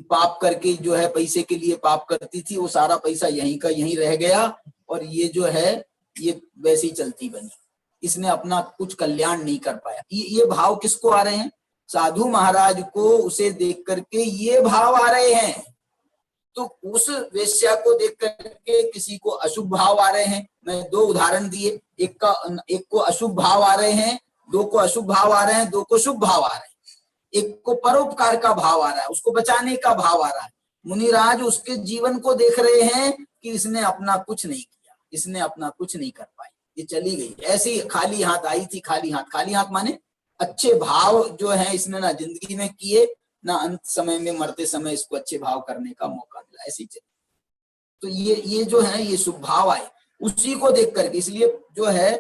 पाप करके जो है पैसे के लिए पाप करती थी, वो सारा पैसा यहीं का यहीं रह गया, और ये जो है ये वैसे ही चलती बनी, इसने अपना कुछ कल्याण नहीं कर पाया। ये भाव किसको आ रहे हैं? साधु महाराज को उसे देख करके ये भाव आ रहे हैं। तो उस वेश्या को देख करके किसी को अशुभ भाव आ रहे हैं। मैं दो उदाहरण दिए, एक को अशुभ भाव आ रहे हैं, दो को अशुभ भाव आ रहे हैं, दो को शुभ भाव आ रहे हैं। एक को परोपकार का भाव आ रहा है, उसको बचाने का भाव आ रहा है। मुनिराज उसके जीवन को देख रहे हैं कि इसने अपना कुछ नहीं किया, इसने अपना कुछ नहीं कर पाई, ये चली गई ऐसी खाली हाथ आई थी। खाली हाथ माने अच्छे भाव जो है इसने ना जिंदगी में किए, ना अंत समय में मरते समय इसको अच्छे भाव करने का मौका मिला, ऐसी चली। तो ये जो है ये शुभ भाव आए, उसी को देख करके, इसलिए जो है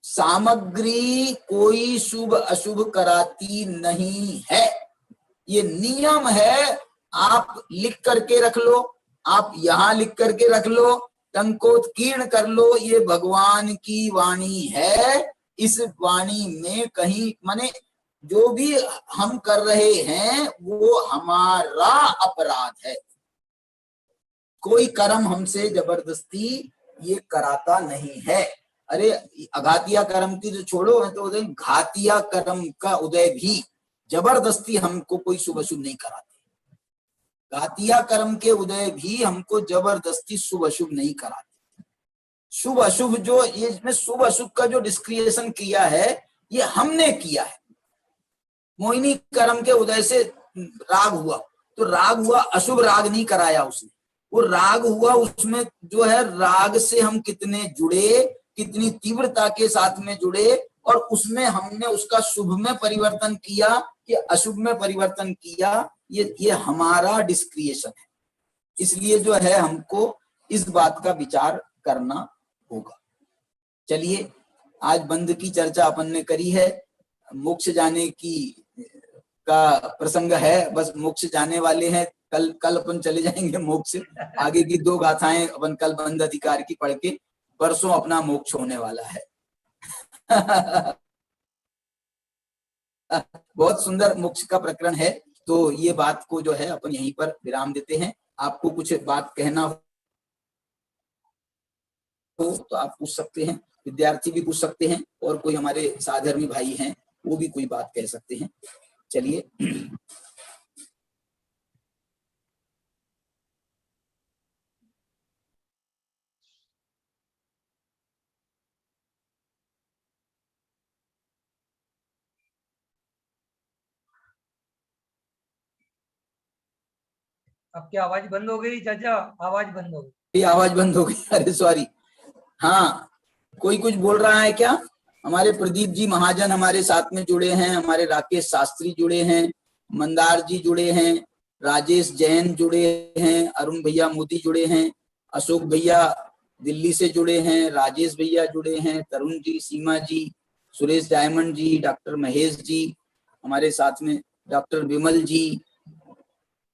सामग्री कोई शुभ अशुभ कराती नहीं है, ये नियम है। आप लिख करके रख लो, आप यहां लिख करके रख लो, टंकोत्कीर्ण कर लो, ये भगवान की वाणी है। इस वाणी में कहीं माने जो भी हम कर रहे हैं वो हमारा अपराध है, कोई कर्म हमसे जबरदस्ती ये कराता नहीं है। अरे अघातिया कर्म की जो छोड़ो, तो उदय घातिया कर्म का उदय भी जबरदस्ती हमको कोई शुभ अशुभ नहीं कराते, घातिया कर्म के उदय भी हमको जबरदस्ती शुभ अशुभ नहीं कराते। शुभ अशुभ जो ये इसमें शुभ अशुभ का जो डिस्क्रिएशन किया है ये हमने किया है। मोहिनी कर्म के उदय से राग हुआ, तो राग हुआ, अशुभ राग नहीं कराया उसने, वो राग हुआ, उसमें जो है राग से हम कितने जुड़े, कितनी तीव्रता के साथ में जुड़े, और उसमें हमने उसका शुभ में परिवर्तन किया कि अशुभ में परिवर्तन किया, ये हमारा डिस्क्रिएशन है। इसलिए जो है हमको इस बात का विचार करना होगा। चलिए, आज बंध की चर्चा अपन ने करी है, मोक्ष जाने की का प्रसंग है, बस मोक्ष जाने वाले हैं, कल अपन चले जाएंगे मोक्ष। आगे की 2 गाथाएं अपन कल बंध अधिकार की पढ़ के परसों अपना मोक्ष होने वाला है। बहुत सुंदर मोक्ष का प्रकरण है। तो ये बात को जो है अपन यहीं पर विराम देते हैं। आपको कुछ बात कहना हो तो आप पूछ सकते हैं, विद्यार्थी भी पूछ सकते हैं, और कोई हमारे साधर्मी भाई हैं वो भी कोई बात कह सकते हैं। चलिए। अब क्या आवाज बंद हो गई चाचा? आवाज बंद हो गई। आवाज बंद हो गई, अरे सॉरी। हाँ, कोई कुछ बोल रहा है क्या? हमारे प्रदीप जी महाजन हमारे साथ में जुड़े हैं, हमारे राकेश शास्त्री जुड़े हैं, मंदार जी जुड़े हैं, राजेश जैन जुड़े हैं, अरुण भैया मोदी जुड़े हैं, अशोक भैया दिल्ली से जुड़े हैं, राजेश भैया जुड़े हैं, तरुण जी, सीमा जी, सुरेश डायमंड जी, डॉक्टर महेश जी हमारे साथ में, डॉक्टर विमल जी,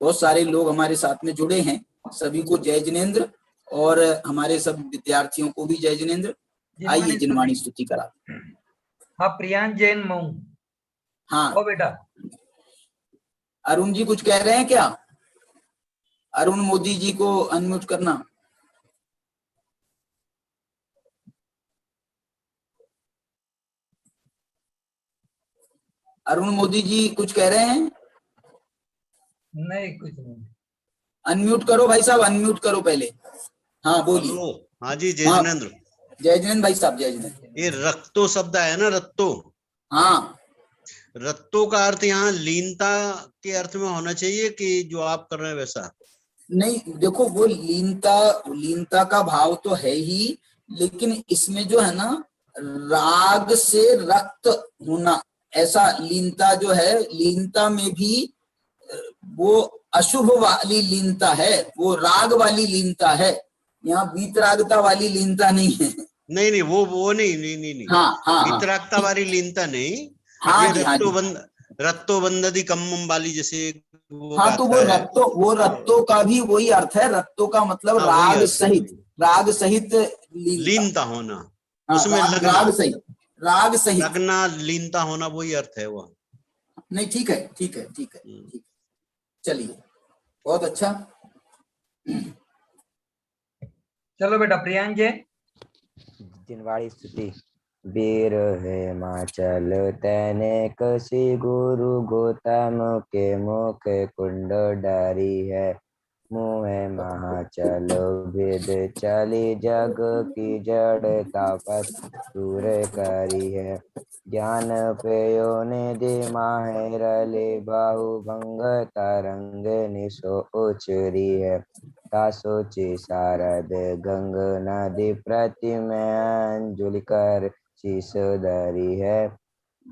बहुत सारे लोग हमारे साथ में जुड़े हैं। सभी को जय जिनेन्द्र, और हमारे सब विद्यार्थियों को भी जय जिनेन्द्र। आइए जिनवाणी स्तुति करा। हाँ, प्रियांश जैन मऊ। हाँ ओ बेटा। अरुण जी कुछ कह रहे हैं क्या? अरुण मोदी जी को अनम्यूट करना। अरुण मोदी जी कुछ कह रहे हैं? नहीं, कुछ नहीं। अनम्यूट करो भाई साहब, अनम्यूट करो पहले। हाँ बोलिए। हाँ जी, जय जिनेन्द्र। जय जिनेन्द्र भाई साहब, जय जिनेन्द्र। ये रत्तो शब्द है ना, रत्तो। हाँ, रत्तो का अर्थ यहाँ लीनता के अर्थ में होना चाहिए कि जो आप कर रहे हैं वैसा? नहीं, देखो वो लीनता का भाव तो है ही, लेकिन इसमें जो है ना राग से रक्त होना, ऐसा लीनता जो है, लीनता में भी वो अशुभ वाली लीनता है, वो राग वाली लीनता है, यहाँ वीतरागता वाली लीनता नहीं है। नहीं, वो नहीं। हाँ हाँ वितरागता वाली लीनता नहीं। हाँ ये जी, हाँ जी। रत्तो बंददी कम्मम वाली जैसे वो हाँ, तो वो रत्तो का भी वही अर्थ है। रत्तो का मतलब राग सहित लीनता होना। हाँ, उसमें राग सहित लगना, लीनता होना, वही अर्थ है वो। नहीं, ठीक है, ठीक है, ठीक है, ठीक है। चलिए, बहुत अच्छा। चलो बेटा, प्रियांश जी। जिनवाणी स्तुति। वीर हिमाचल तैने कसी गुरु गौतम के मुख कुंड डारी है, मुँह महाचल वेद चली जग की जड़ तापस दूर करी है, ज्ञान पेयो निधि माहेरले बाहु भंग तरंग निशो उचरी है, सोचे शारद गंग नदी प्रतिमा अंजुलि कर शीशोधरी है,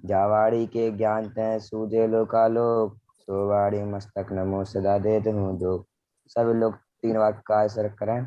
जावाड़ी के ज्ञान तय सूझे लोकालोक, तो वाड़ी मस्तक नमो सदा देत हूँ दो। सब लोग 3 वाक्य का आंसर करें।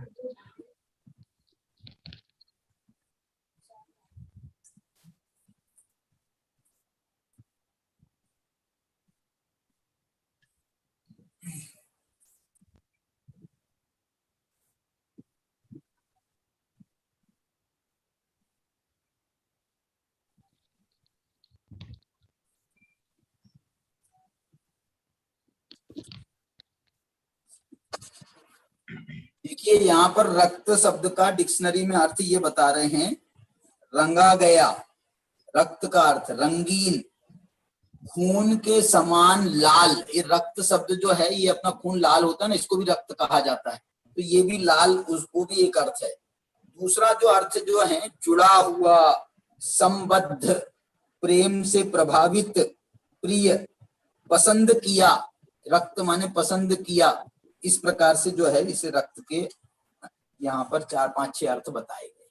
देखिए यहाँ पर रक्त शब्द का डिक्शनरी में अर्थ ये बता रहे हैं, रंगा गया, रक्त का अर्थ रंगीन, खून के समान लाल। ये रक्त शब्द जो है ये अपना खून लाल होता है ना, इसको भी रक्त कहा जाता है, तो ये भी लाल, उसको भी एक अर्थ है। दूसरा जो अर्थ जो है, जुड़ा हुआ, संबद्ध, प्रेम से प्रभावित, प्रिय, पसंद किया, रक्त माने पसंद किया, इस प्रकार से जो है इसे रक्त के यहाँ पर 4, 5, 6 अर्थ बताए गए।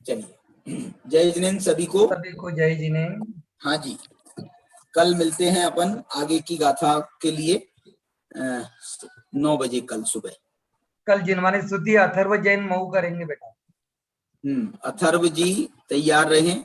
चलिए, जय जिनेन्द्र सभी को। जय जिनेन्द्र। हाँ जी, कल मिलते हैं अपन आगे की गाथा के लिए 9 बजे कल सुबह। कल जिनवानी स्तुति अथर्व जैन मऊ करेंगे बेटा। अथर्व जी तैयार रहें।